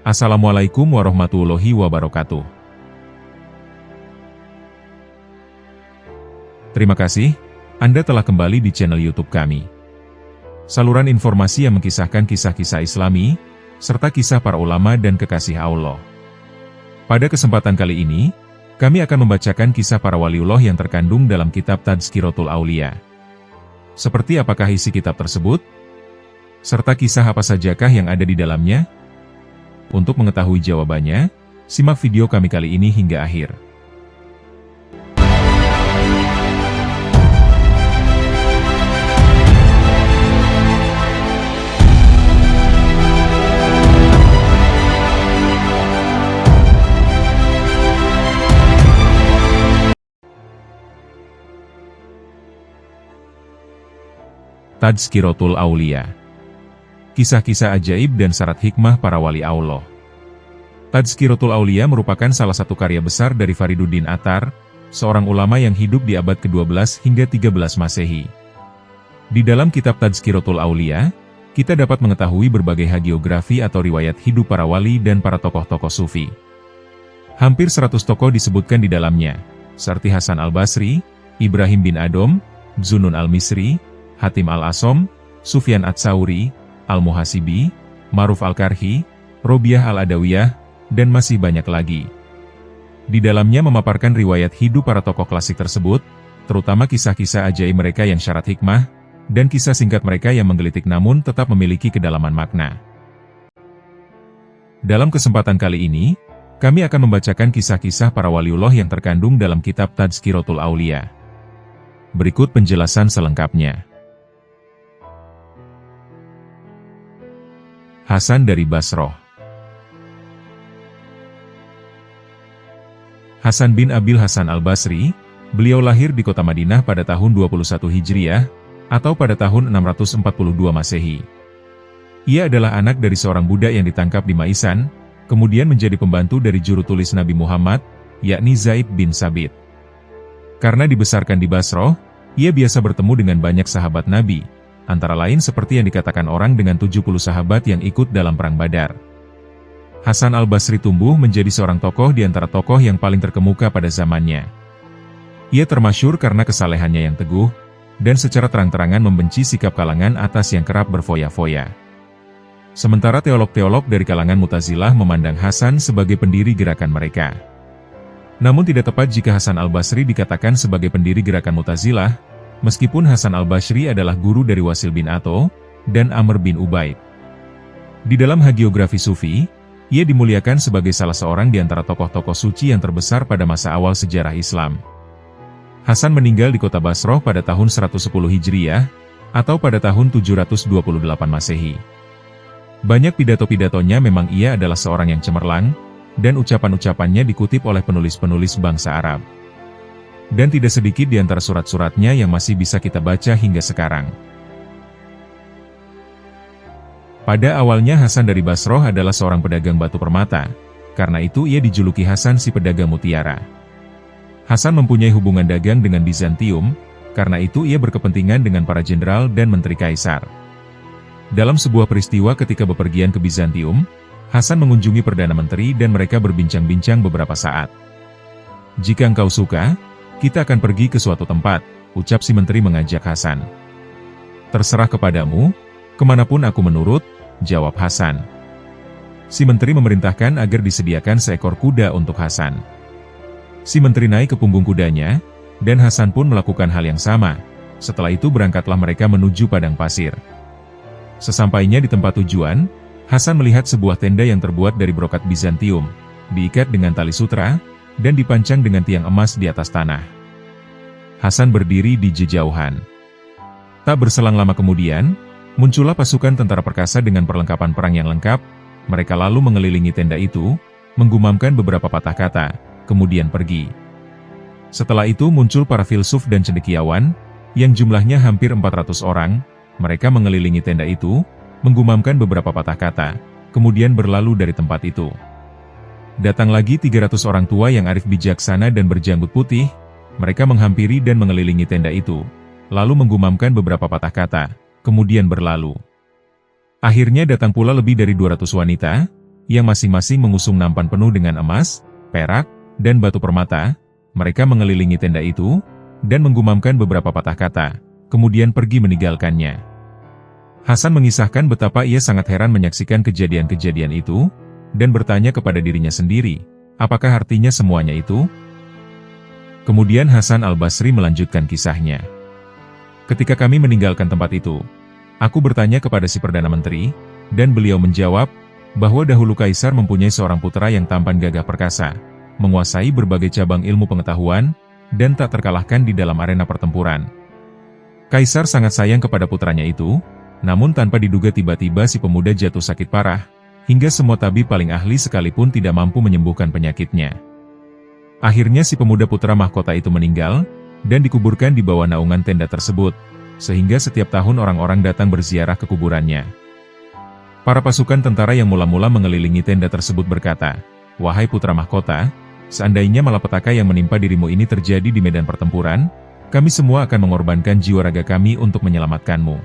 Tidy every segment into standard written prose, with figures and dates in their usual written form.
Assalamualaikum warahmatullahi wabarakatuh. Terima kasih, Anda telah kembali di channel YouTube kami. Saluran informasi yang mengkisahkan kisah-kisah Islami, serta kisah para ulama dan kekasih Allah. Pada kesempatan kali ini, kami akan membacakan kisah para waliullah yang terkandung dalam kitab Tadhkiratul Aulia. Seperti apakah isi kitab tersebut? Serta kisah apa sajakah yang ada di dalamnya? Untuk mengetahui jawabannya, simak video kami kali ini hingga akhir. Tadhkiratul Aulia. Kisah-kisah ajaib dan syarat hikmah para wali Allah. Tadhkiratul Aulia merupakan salah satu karya besar dari Fariduddin Attar, seorang ulama yang hidup di abad ke-12 hingga 13 Masehi. Di dalam kitab Tadhkiratul Aulia, kita dapat mengetahui berbagai hagiografi atau riwayat hidup para wali dan para tokoh-tokoh sufi. Hampir 100 tokoh disebutkan di dalamnya, seperti Hasan al-Basri, Ibrahim bin Adham, Zunnun al-Misri, Hatim al-Asom, Sufyan ats-Tsauri, Al-Muhasibi, Ma'ruf al-Karhi, Robiah al-Adawiyah, dan masih banyak lagi. Di dalamnya memaparkan riwayat hidup para tokoh klasik tersebut, terutama kisah-kisah ajaib mereka yang syarat hikmah, dan kisah singkat mereka yang menggelitik namun tetap memiliki kedalaman makna. Dalam kesempatan kali ini, kami akan membacakan kisah-kisah para waliullah yang terkandung dalam kitab Tadhkiratul Aulia. Berikut penjelasan selengkapnya. Hasan dari Basrah. Hasan bin Abil Hasan al-Basri, beliau lahir di kota Madinah pada tahun 21 Hijriah, atau pada tahun 642 Masehi. Ia adalah anak dari seorang budak yang ditangkap di Maisan, kemudian menjadi pembantu dari juru tulis Nabi Muhammad, yakni Zaid bin Sabit. Karena dibesarkan di Basrah, ia biasa bertemu dengan banyak sahabat Nabi, antara lain seperti yang dikatakan orang dengan 70 sahabat yang ikut dalam Perang Badar. Hasan al-Basri tumbuh menjadi seorang tokoh di antara tokoh yang paling terkemuka pada zamannya. Ia termasyhur karena kesalehannya yang teguh, dan secara terang-terangan membenci sikap kalangan atas yang kerap berfoya-foya. Sementara teolog-teolog dari kalangan Mu'tazilah memandang Hasan sebagai pendiri gerakan mereka. Namun tidak tepat jika Hasan al-Basri dikatakan sebagai pendiri gerakan Mu'tazilah, meskipun Hasan al-Basri adalah guru dari Wasil bin Atho dan Amr bin Ubaid. Di dalam hagiografi Sufi, ia dimuliakan sebagai salah seorang di antara tokoh-tokoh suci yang terbesar pada masa awal sejarah Islam. Hasan meninggal di kota Basrah pada tahun 110 Hijriah, atau pada tahun 728 Masehi. Banyak pidato-pidatonya memang ia adalah seorang yang cemerlang, dan ucapan-ucapannya dikutip oleh penulis-penulis bangsa Arab. Dan tidak sedikit di antara surat-suratnya yang masih bisa kita baca hingga sekarang. Pada awalnya Hasan dari Basrah adalah seorang pedagang batu permata, karena itu ia dijuluki Hasan si pedagang mutiara. Hasan mempunyai hubungan dagang dengan Bizantium, karena itu ia berkepentingan dengan para jenderal dan menteri kaisar. Dalam sebuah peristiwa ketika bepergian ke Bizantium, Hasan mengunjungi Perdana Menteri dan mereka berbincang-bincang beberapa saat. "Jika engkau suka, kita akan pergi ke suatu tempat," ucap si menteri mengajak Hasan. "Terserah kepadamu, kemanapun aku menurut," jawab Hasan. Si menteri memerintahkan agar disediakan seekor kuda untuk Hasan. Si menteri naik ke punggung kudanya, dan Hasan pun melakukan hal yang sama. Setelah itu berangkatlah mereka menuju padang pasir. Sesampainya di tempat tujuan, Hasan melihat sebuah tenda yang terbuat dari brokat Bizantium, diikat dengan tali sutra, dan dipancang dengan tiang emas di atas tanah. Hasan berdiri di jejauhan. Tak berselang lama kemudian, muncullah pasukan tentara perkasa dengan perlengkapan perang yang lengkap. Mereka lalu mengelilingi tenda itu, menggumamkan beberapa patah kata, kemudian pergi. Setelah itu muncul para filsuf dan cendekiawan, yang jumlahnya hampir 400 orang. Mereka mengelilingi tenda itu, menggumamkan beberapa patah kata, kemudian berlalu dari tempat itu. Datang lagi 300 orang tua yang arif bijaksana dan berjanggut putih. Mereka menghampiri dan mengelilingi tenda itu, lalu menggumamkan beberapa patah kata, kemudian berlalu. Akhirnya datang pula lebih dari 200 wanita, yang masing-masing mengusung nampan penuh dengan emas, perak, dan batu permata. Mereka mengelilingi tenda itu, dan menggumamkan beberapa patah kata, kemudian pergi meninggalkannya. Hasan mengisahkan betapa ia sangat heran menyaksikan kejadian-kejadian itu, dan bertanya kepada dirinya sendiri, apakah artinya semuanya itu? Kemudian Hasan al-Basri melanjutkan kisahnya. Ketika kami meninggalkan tempat itu, aku bertanya kepada si Perdana Menteri, dan beliau menjawab, bahwa dahulu Kaisar mempunyai seorang putra yang tampan gagah perkasa, menguasai berbagai cabang ilmu pengetahuan, dan tak terkalahkan di dalam arena pertempuran. Kaisar sangat sayang kepada putranya itu, namun tanpa diduga tiba-tiba si pemuda jatuh sakit parah, hingga semua tabib paling ahli sekalipun tidak mampu menyembuhkan penyakitnya. Akhirnya si pemuda putra mahkota itu meninggal, dan dikuburkan di bawah naungan tenda tersebut, sehingga setiap tahun orang-orang datang berziarah ke kuburannya. Para pasukan tentara yang mula-mula mengelilingi tenda tersebut berkata, "Wahai putra mahkota, seandainya malapetaka yang menimpa dirimu ini terjadi di medan pertempuran, kami semua akan mengorbankan jiwa raga kami untuk menyelamatkanmu.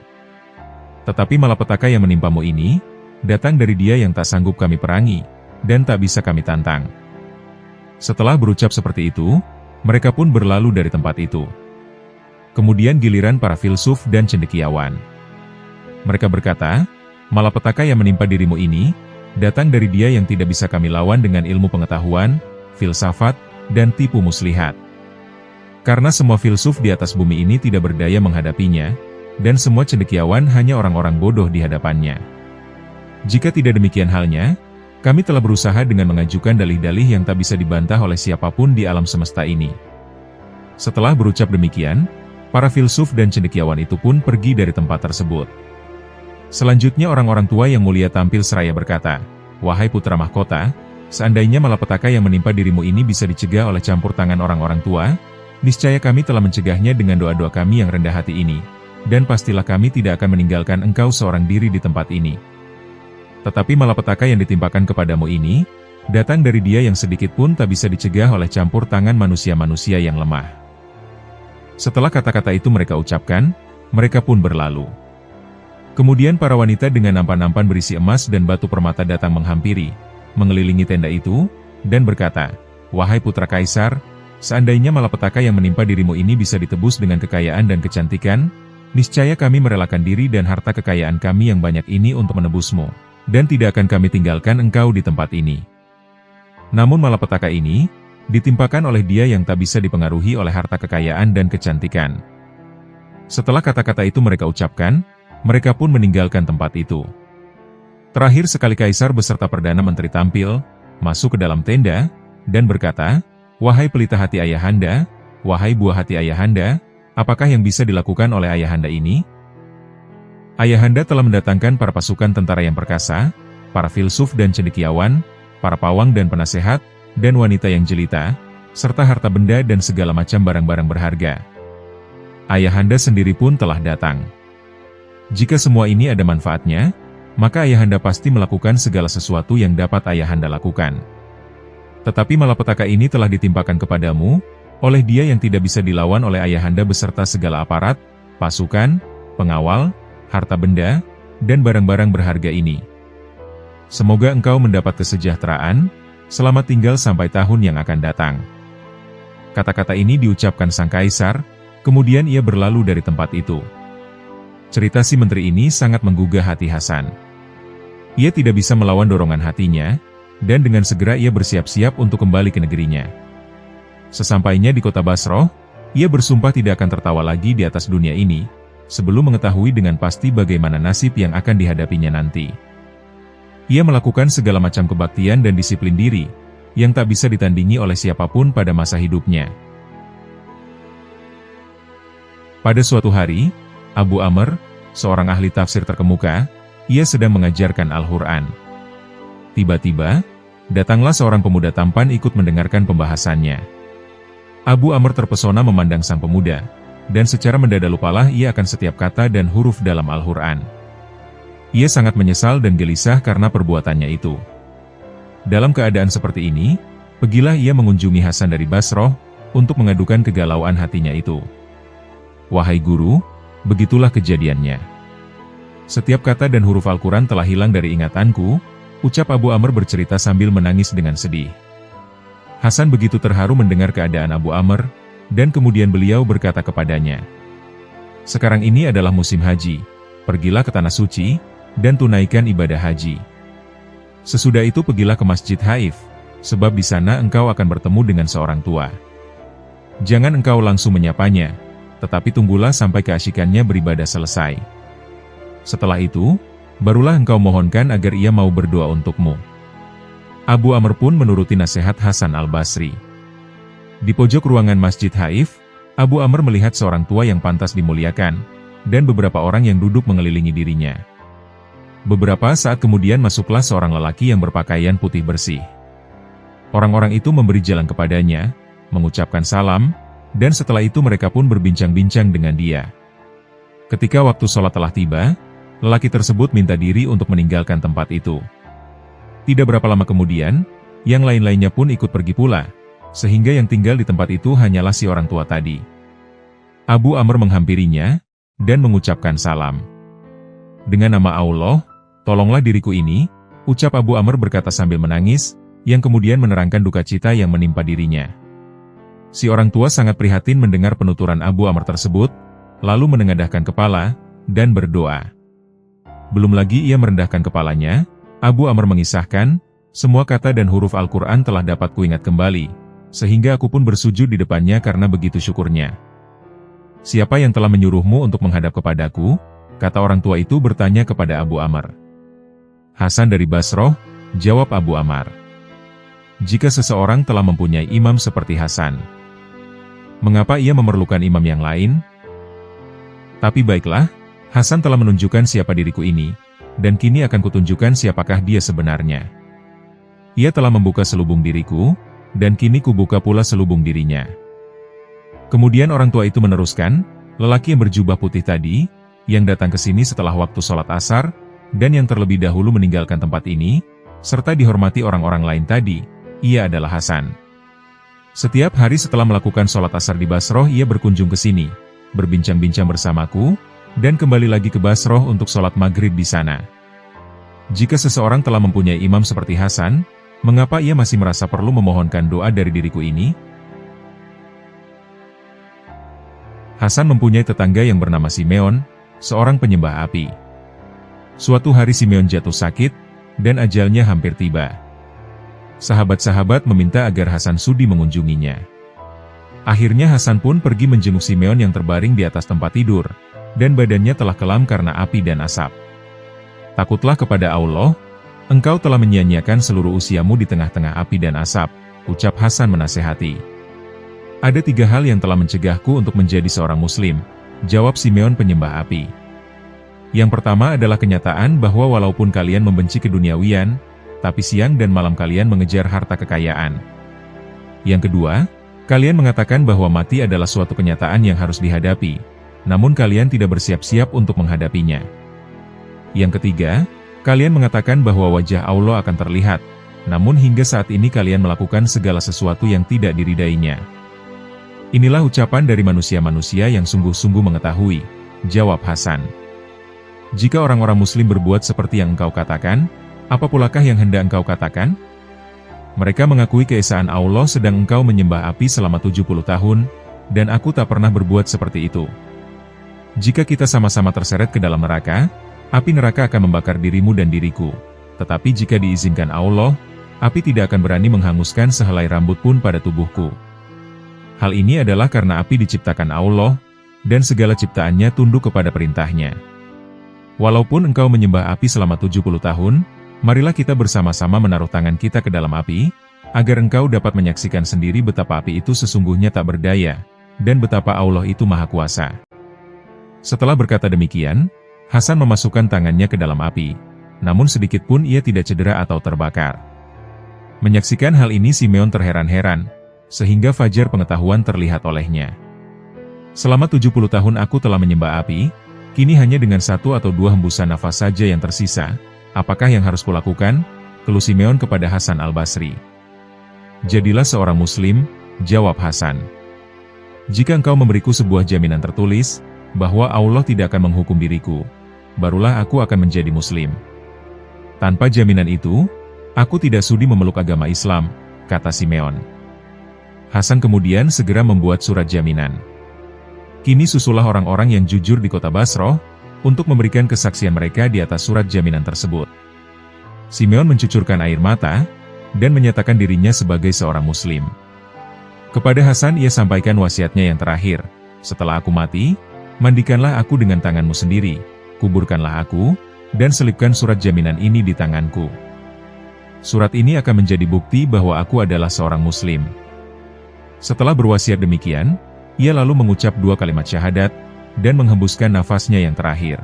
Tetapi malapetaka yang menimpamu ini, datang dari Dia yang tak sanggup kami perangi, dan tak bisa kami tantang." Setelah berucap seperti itu, mereka pun berlalu dari tempat itu. Kemudian giliran para filsuf dan cendekiawan. Mereka berkata, "Malapetaka yang menimpa dirimu ini, datang dari Dia yang tidak bisa kami lawan dengan ilmu pengetahuan, filsafat, dan tipu muslihat. Karena semua filsuf di atas bumi ini tidak berdaya menghadapinya, dan semua cendekiawan hanya orang-orang bodoh di hadapannya. Jika tidak demikian halnya, kami telah berusaha dengan mengajukan dalih-dalih yang tak bisa dibantah oleh siapapun di alam semesta ini." Setelah berucap demikian, para filsuf dan cendekiawan itu pun pergi dari tempat tersebut. Selanjutnya orang-orang tua yang mulia tampil seraya berkata, "Wahai putra mahkota, seandainya malapetaka yang menimpa dirimu ini bisa dicegah oleh campur tangan orang-orang tua, niscaya kami telah mencegahnya dengan doa-doa kami yang rendah hati ini, dan pastilah kami tidak akan meninggalkan engkau seorang diri di tempat ini. Tetapi malapetaka yang ditimpakan kepadamu ini, datang dari Dia yang sedikit pun tak bisa dicegah oleh campur tangan manusia-manusia yang lemah." Setelah kata-kata itu mereka ucapkan, mereka pun berlalu. Kemudian para wanita dengan nampan-nampan berisi emas dan batu permata datang menghampiri, mengelilingi tenda itu, dan berkata, "Wahai putra Kaisar, seandainya malapetaka yang menimpa dirimu ini bisa ditebus dengan kekayaan dan kecantikan, niscaya kami merelakan diri dan harta kekayaan kami yang banyak ini untuk menebusmu, dan tidak akan kami tinggalkan engkau di tempat ini. Namun malapetaka ini, ditimpakan oleh Dia yang tak bisa dipengaruhi oleh harta kekayaan dan kecantikan." Setelah kata-kata itu mereka ucapkan, mereka pun meninggalkan tempat itu. Terakhir sekali Kaisar beserta Perdana Menteri tampil, masuk ke dalam tenda, dan berkata, "Wahai pelita hati ayahanda, wahai buah hati ayahanda, apakah yang bisa dilakukan oleh ayahanda ini? Ayahanda telah mendatangkan para pasukan tentara yang perkasa, para filsuf dan cendekiawan, para pawang dan penasehat, dan wanita yang jelita, serta harta benda dan segala macam barang-barang berharga. Ayahanda sendiri pun telah datang. Jika semua ini ada manfaatnya, maka ayahanda pasti melakukan segala sesuatu yang dapat ayahanda lakukan. Tetapi malapetaka ini telah ditimpakan kepadamu, oleh Dia yang tidak bisa dilawan oleh ayahanda beserta segala aparat, pasukan, pengawal, harta benda, dan barang-barang berharga ini. Semoga engkau mendapat kesejahteraan, selamat tinggal sampai tahun yang akan datang." Kata-kata ini diucapkan sang Kaisar, kemudian ia berlalu dari tempat itu. Cerita si menteri ini sangat menggugah hati Hasan. Ia tidak bisa melawan dorongan hatinya, dan dengan segera ia bersiap-siap untuk kembali ke negerinya. Sesampainya di kota Basroh, ia bersumpah tidak akan tertawa lagi di atas dunia ini, sebelum mengetahui dengan pasti bagaimana nasib yang akan dihadapinya nanti. Ia melakukan segala macam kebaktian dan disiplin diri, yang tak bisa ditandingi oleh siapapun pada masa hidupnya. Pada suatu hari, Abu Amr, seorang ahli tafsir terkemuka, ia sedang mengajarkan Al-Quran. Tiba-tiba, datanglah seorang pemuda tampan ikut mendengarkan pembahasannya. Abu Amr terpesona memandang sang pemuda, dan secara mendadak lupalah ia akan setiap kata dan huruf dalam Al-Quran. Ia sangat menyesal dan gelisah karena perbuatannya itu. Dalam keadaan seperti ini, pergilah ia mengunjungi Hasan dari Basroh, untuk mengadukan kegalauan hatinya itu. "Wahai guru, begitulah kejadiannya. Setiap kata dan huruf Al-Quran telah hilang dari ingatanku, ucap Abu Amr bercerita sambil menangis dengan sedih. Hasan begitu terharu mendengar keadaan Abu Amr, dan kemudian beliau berkata kepadanya, "Sekarang ini adalah musim haji, pergilah ke tanah suci, dan tunaikan ibadah haji. Sesudah itu pergilah ke Masjid Haif, sebab di sana engkau akan bertemu dengan seorang tua. Jangan engkau langsung menyapanya, tetapi tunggulah sampai keasyikannya beribadah selesai. Setelah itu, barulah engkau mohonkan agar ia mau berdoa untukmu." Abu Amr pun menuruti nasihat Hasan al-Basri. Di pojok ruangan Masjid Haif, Abu Amr melihat seorang tua yang pantas dimuliakan, dan beberapa orang yang duduk mengelilingi dirinya. Beberapa saat kemudian masuklah seorang lelaki yang berpakaian putih bersih. Orang-orang itu memberi jalan kepadanya, mengucapkan salam, dan setelah itu mereka pun berbincang-bincang dengan dia. Ketika waktu sholat telah tiba, lelaki tersebut minta diri untuk meninggalkan tempat itu. Tidak berapa lama kemudian, yang lain-lainnya pun ikut pergi pula, sehingga yang tinggal di tempat itu hanyalah si orang tua tadi. Abu Amr menghampirinya, dan mengucapkan salam. "Dengan nama Allah, tolonglah diriku ini," ucap Abu Amr berkata sambil menangis, yang kemudian menerangkan duka cita yang menimpa dirinya. Si orang tua sangat prihatin mendengar penuturan Abu Amr tersebut, lalu menengadahkan kepala, dan berdoa. Belum lagi ia merendahkan kepalanya, Abu Amr mengisahkan, "Semua kata dan huruf Al-Quran telah dapat kuingat kembali, sehingga aku pun bersujud di depannya karena begitu syukurnya. Siapa yang telah menyuruhmu untuk menghadap kepadaku?" kata orang tua itu bertanya kepada Abu Amr. "Hasan dari Basroh," jawab Abu Amr. "Jika seseorang telah mempunyai imam seperti Hasan, mengapa ia memerlukan imam yang lain? Tapi baiklah, Hasan telah menunjukkan siapa diriku ini, dan kini akan kutunjukkan siapakah dia sebenarnya. Ia telah membuka selubung diriku, dan kini kubuka pula selubung dirinya." Kemudian orang tua itu meneruskan, "Lelaki yang berjubah putih tadi, yang datang ke sini setelah waktu sholat asar, dan yang terlebih dahulu meninggalkan tempat ini, serta dihormati orang-orang lain tadi, ia adalah Hasan. Setiap hari setelah melakukan sholat asar di Basroh ia berkunjung ke sini, berbincang-bincang bersamaku, dan kembali lagi ke Basroh untuk sholat maghrib di sana. Jika seseorang telah mempunyai imam seperti Hasan, mengapa ia masih merasa perlu memohonkan doa dari diriku ini?" Hasan mempunyai tetangga yang bernama Simeon, seorang penyembah api. Suatu hari Simeon jatuh sakit, dan ajalnya hampir tiba. Sahabat-sahabat meminta agar Hasan sudi mengunjunginya. Akhirnya Hasan pun pergi menjenguk Simeon yang terbaring di atas tempat tidur, dan badannya telah kelam karena api dan asap. "Takutlah kepada Allah, engkau telah menyia-nyiakan seluruh usiamu di tengah-tengah api dan asap," ucap Hasan menasehati. "Ada 3 hal yang telah mencegahku untuk menjadi seorang muslim," jawab Simeon penyembah api. "Yang pertama adalah kenyataan bahwa walaupun kalian membenci keduniawian, tapi siang dan malam kalian mengejar harta kekayaan. Yang kedua, kalian mengatakan bahwa mati adalah suatu kenyataan yang harus dihadapi, namun kalian tidak bersiap-siap untuk menghadapinya. Yang ketiga, kalian mengatakan bahwa wajah Allah akan terlihat, namun hingga saat ini kalian melakukan segala sesuatu yang tidak diridainya." "Inilah ucapan dari manusia-manusia yang sungguh-sungguh mengetahui," jawab Hasan. "Jika orang-orang muslim berbuat seperti yang engkau katakan, apa pulakah yang hendak engkau katakan? Mereka mengakui keesaan Allah sedang engkau menyembah api selama 70 tahun, dan aku tak pernah berbuat seperti itu. Jika kita sama-sama terseret ke dalam neraka, api neraka akan membakar dirimu dan diriku. Tetapi jika diizinkan Allah, api tidak akan berani menghanguskan sehelai rambut pun pada tubuhku. Hal ini adalah karena api diciptakan Allah, dan segala ciptaannya tunduk kepada perintahnya. Walaupun engkau menyembah api selama 70 tahun, marilah kita bersama-sama menaruh tangan kita ke dalam api, agar engkau dapat menyaksikan sendiri betapa api itu sesungguhnya tak berdaya, dan betapa Allah itu Maha Kuasa." Setelah berkata demikian, Hasan memasukkan tangannya ke dalam api, namun sedikit pun ia tidak cedera atau terbakar. Menyaksikan hal ini Simeon terheran-heran, sehingga fajar pengetahuan terlihat olehnya. "Selama 70 tahun aku telah menyembah api, kini hanya dengan 1 atau 2 hembusan nafas saja yang tersisa. Apakah yang harus kulakukan?" keluh Simeon kepada Hasan al-Basri. "Jadilah seorang muslim," jawab Hasan. "Jika engkau memberiku sebuah jaminan tertulis, bahwa Allah tidak akan menghukum diriku, barulah aku akan menjadi muslim." Tanpa jaminan itu, aku tidak sudi memeluk agama Islam, kata Simeon. Hasan kemudian segera membuat surat jaminan. Kini susulah orang-orang yang jujur di kota Basroh, untuk memberikan kesaksian mereka di atas surat jaminan tersebut. Simeon mencucurkan air mata, dan menyatakan dirinya sebagai seorang Muslim. Kepada Hasan ia sampaikan wasiatnya yang terakhir, setelah aku mati, mandikanlah aku dengan tanganmu sendiri, kuburkanlah aku, dan selipkan surat jaminan ini di tanganku. Surat ini akan menjadi bukti bahwa aku adalah seorang Muslim. Setelah berwasiat demikian, ia lalu mengucap 2 kalimat syahadat, dan menghembuskan nafasnya yang terakhir.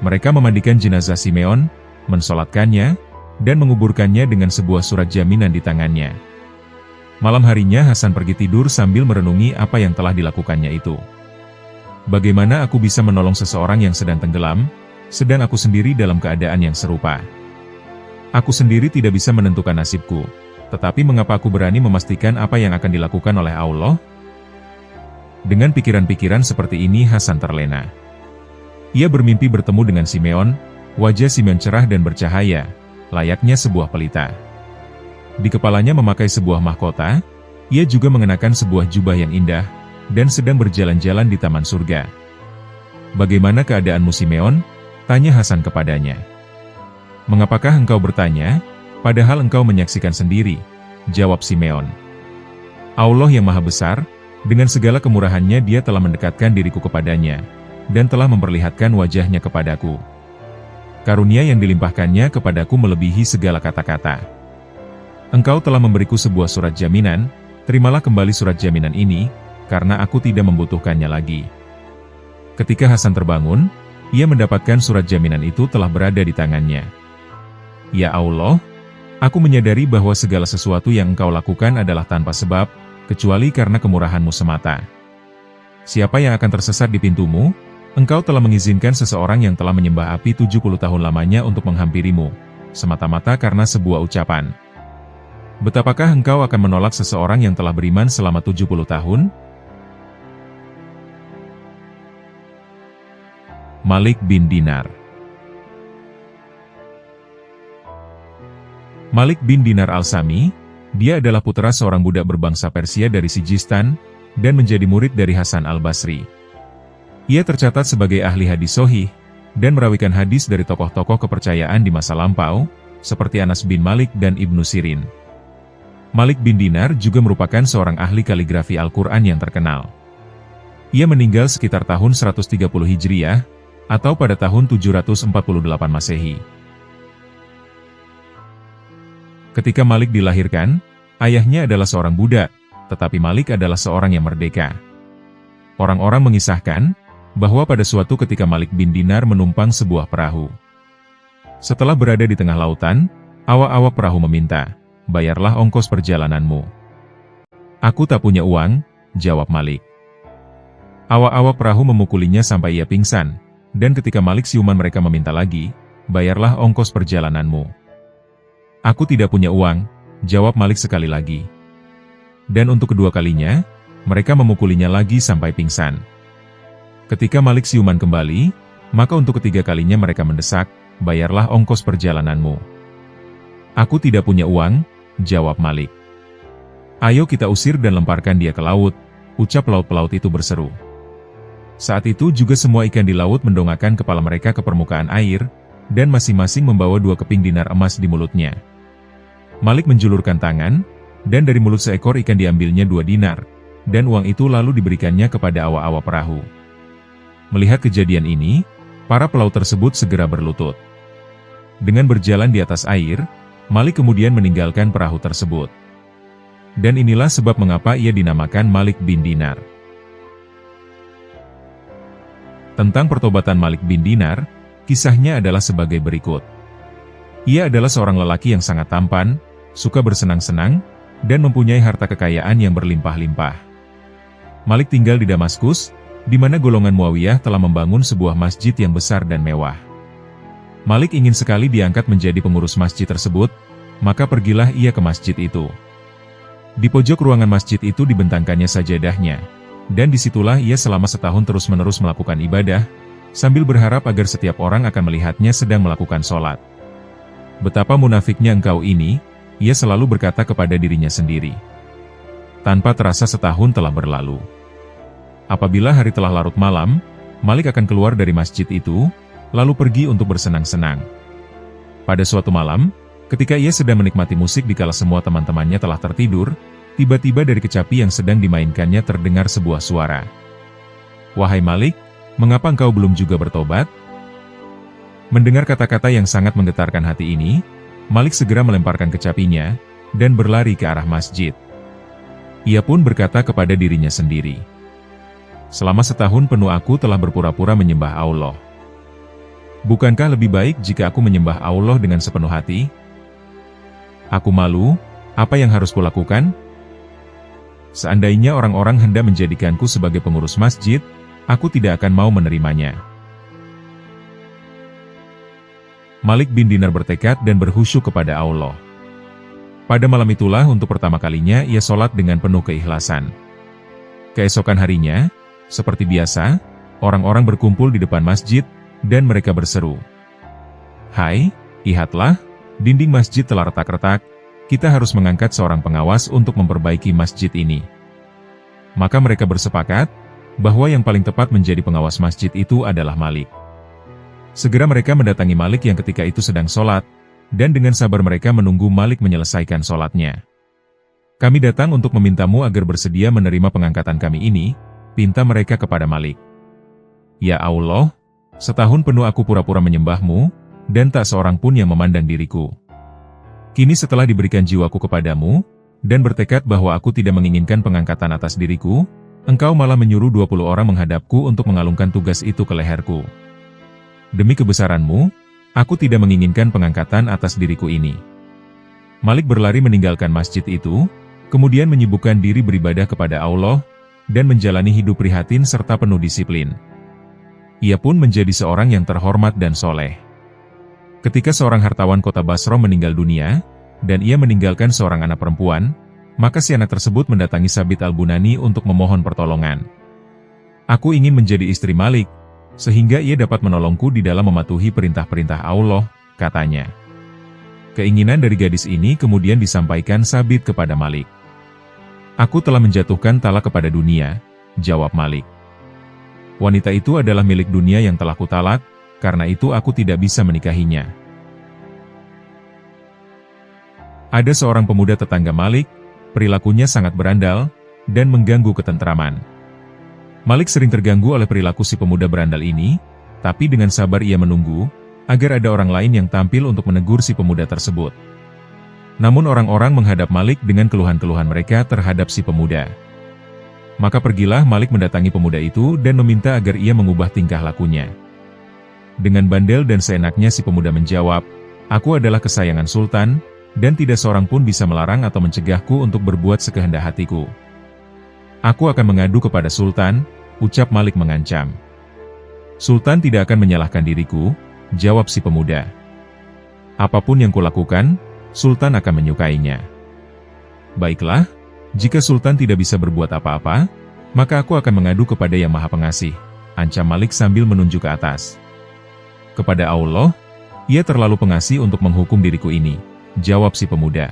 Mereka memandikan jenazah Simeon, mensolatkannya, dan menguburkannya dengan sebuah surat jaminan di tangannya. Malam harinya Hasan pergi tidur sambil merenungi apa yang telah dilakukannya itu. Bagaimana aku bisa menolong seseorang yang sedang tenggelam, sedang aku sendiri dalam keadaan yang serupa? Aku sendiri tidak bisa menentukan nasibku, tetapi mengapa aku berani memastikan apa yang akan dilakukan oleh Allah? Dengan pikiran-pikiran seperti ini Hasan terlena. Ia bermimpi bertemu dengan Simeon, wajah Simeon cerah dan bercahaya, layaknya sebuah pelita. Di kepalanya memakai sebuah mahkota, ia juga mengenakan sebuah jubah yang indah, dan sedang berjalan-jalan di taman surga. Bagaimana keadaanmu Simeon? Tanya Hasan kepadanya. Mengapakah engkau bertanya, padahal engkau menyaksikan sendiri? Jawab Simeon. Allah yang Maha Besar, dengan segala kemurahannya Dia telah mendekatkan diriku kepadanya, dan telah memperlihatkan wajahnya kepadaku. Karunia yang dilimpahkannya kepadaku melebihi segala kata-kata. Engkau telah memberiku sebuah surat jaminan, terimalah kembali surat jaminan ini, karena aku tidak membutuhkannya lagi. Ketika Hasan terbangun, ia mendapatkan surat jaminan itu telah berada di tangannya. Ya Allah, aku menyadari bahwa segala sesuatu yang engkau lakukan adalah tanpa sebab, kecuali karena kemurahanmu semata. Siapa yang akan tersesat di pintumu? Engkau telah mengizinkan seseorang yang telah menyembah api 70 tahun lamanya untuk menghampirimu, semata-mata karena sebuah ucapan. Betapakah engkau akan menolak seseorang yang telah beriman selama 70 tahun? Malik bin Dinar. Malik bin Dinar al-Sami, dia adalah putra seorang budak berbangsa Persia dari Sijistan, dan menjadi murid dari Hasan al-Basri. Ia tercatat sebagai ahli hadis sahih, dan merawikan hadis dari tokoh-tokoh kepercayaan di masa lampau, seperti Anas bin Malik dan Ibnu Sirin. Malik bin Dinar juga merupakan seorang ahli kaligrafi Al-Quran yang terkenal. Ia meninggal sekitar tahun 130 Hijriah, atau pada tahun 748 Masehi. Ketika Malik dilahirkan, ayahnya adalah seorang budak, tetapi Malik adalah seorang yang merdeka. Orang-orang mengisahkan, bahwa pada suatu ketika Malik bin Dinar menumpang sebuah perahu. Setelah berada di tengah lautan, awak-awak perahu meminta, bayarlah ongkos perjalananmu. Aku tak punya uang, jawab Malik. Awak-awak perahu memukulinya sampai ia pingsan, dan ketika Malik siuman mereka meminta lagi, bayarlah ongkos perjalananmu. Aku tidak punya uang, jawab Malik sekali lagi. Dan untuk kedua kalinya, mereka memukulinya lagi sampai pingsan. Ketika Malik siuman kembali, maka untuk ketiga kalinya mereka mendesak, bayarlah ongkos perjalananmu. Aku tidak punya uang, jawab Malik. Ayo kita usir dan lemparkan dia ke laut, ucap pelaut-pelaut itu berseru. Saat itu juga semua ikan di laut mendongakkan kepala mereka ke permukaan air, dan masing-masing membawa 2 keping dinar emas di mulutnya. Malik menjulurkan tangan, dan dari mulut seekor ikan diambilnya 2 dinar, dan uang itu lalu diberikannya kepada awak-awak perahu. Melihat kejadian ini, para pelaut tersebut segera berlutut. Dengan berjalan di atas air, Malik kemudian meninggalkan perahu tersebut. Dan inilah sebab mengapa ia dinamakan Malik bin Dinar. Tentang pertobatan Malik bin Dinar, kisahnya adalah sebagai berikut. Ia adalah seorang lelaki yang sangat tampan, suka bersenang-senang, dan mempunyai harta kekayaan yang berlimpah-limpah. Malik tinggal di Damaskus, di mana golongan Muawiyah telah membangun sebuah masjid yang besar dan mewah. Malik ingin sekali diangkat menjadi pengurus masjid tersebut, maka pergilah ia ke masjid itu. Di pojok ruangan masjid itu dibentangkannya sajadahnya, dan disitulah ia selama setahun terus-menerus melakukan ibadah, sambil berharap agar setiap orang akan melihatnya sedang melakukan sholat. Betapa munafiknya engkau ini, ia selalu berkata kepada dirinya sendiri. Tanpa terasa setahun telah berlalu. Apabila hari telah larut malam, Malik akan keluar dari masjid itu, lalu pergi untuk bersenang-senang. Pada suatu malam, ketika ia sedang menikmati musik dikala semua teman-temannya telah tertidur, tiba-tiba dari kecapi yang sedang dimainkannya terdengar sebuah suara. "Wahai Malik, mengapa engkau belum juga bertobat?" Mendengar kata-kata yang sangat menggetarkan hati ini, Malik segera melemparkan kecapinya, dan berlari ke arah masjid. Ia pun berkata kepada dirinya sendiri, "Selama setahun penuh aku telah berpura-pura menyembah Allah. Bukankah lebih baik jika aku menyembah Allah dengan sepenuh hati? Aku malu, apa yang harus kulakukan? Seandainya orang-orang hendak menjadikanku sebagai pengurus masjid, aku tidak akan mau menerimanya." Malik bin Dinar bertekad dan berkhusyuk kepada Allah. Pada malam itulah untuk pertama kalinya ia sholat dengan penuh keikhlasan. Keesokan harinya, seperti biasa, orang-orang berkumpul di depan masjid, dan mereka berseru, "Hai, lihatlah, dinding masjid telah retak-retak, kita harus mengangkat seorang pengawas untuk memperbaiki masjid ini." Maka mereka bersepakat, bahwa yang paling tepat menjadi pengawas masjid itu adalah Malik. Segera mereka mendatangi Malik yang ketika itu sedang sholat, dan dengan sabar mereka menunggu Malik menyelesaikan sholatnya. "Kami datang untuk memintamu agar bersedia menerima pengangkatan kami ini," pinta mereka kepada Malik. "Ya Allah, setahun penuh aku pura-pura menyembahmu, dan tak seorang pun yang memandang diriku. Kini setelah diberikan jiwaku kepadamu, dan bertekad bahwa aku tidak menginginkan pengangkatan atas diriku, engkau malah menyuruh 20 orang menghadapku untuk mengalungkan tugas itu ke leherku. Demi kebesaranmu, aku tidak menginginkan pengangkatan atas diriku ini." Malik berlari meninggalkan masjid itu, kemudian menyibukkan diri beribadah kepada Allah, dan menjalani hidup prihatin serta penuh disiplin. Ia pun menjadi seorang yang terhormat dan soleh. Ketika seorang hartawan kota Basra meninggal dunia, dan ia meninggalkan seorang anak perempuan, maka si anak tersebut mendatangi Sabit al-Bunani untuk memohon pertolongan. "Aku ingin menjadi istri Malik, sehingga ia dapat menolongku di dalam mematuhi perintah-perintah Allah," katanya. Keinginan dari gadis ini kemudian disampaikan Sabit kepada Malik. "Aku telah menjatuhkan talak kepada dunia," jawab Malik. "Wanita itu adalah milik dunia yang telah kutalak, karena itu aku tidak bisa menikahinya." Ada seorang pemuda tetangga Malik, perilakunya sangat berandal, dan mengganggu ketentraman. Malik sering terganggu oleh perilaku si pemuda berandal ini, tapi dengan sabar ia menunggu, agar ada orang lain yang tampil untuk menegur si pemuda tersebut. Namun orang-orang menghadap Malik dengan keluhan-keluhan mereka terhadap si pemuda. Maka pergilah Malik mendatangi pemuda itu dan meminta agar ia mengubah tingkah lakunya. Dengan bandel dan seenaknya si pemuda menjawab, "Aku adalah kesayangan Sultan, dan tidak seorang pun bisa melarang atau mencegahku untuk berbuat sekehendak hatiku. Aku akan mengadu kepada Sultan," ucap Malik mengancam. "Sultan tidak akan menyalahkan diriku," jawab si pemuda. "Apapun yang kulakukan, Sultan akan menyukainya." "Baiklah, jika Sultan tidak bisa berbuat apa-apa, maka aku akan mengadu kepada Yang Maha Pengasih," ancam Malik sambil menunjuk ke atas. "Kepada Allah, ia terlalu pengasih untuk menghukum diriku ini," jawab si pemuda.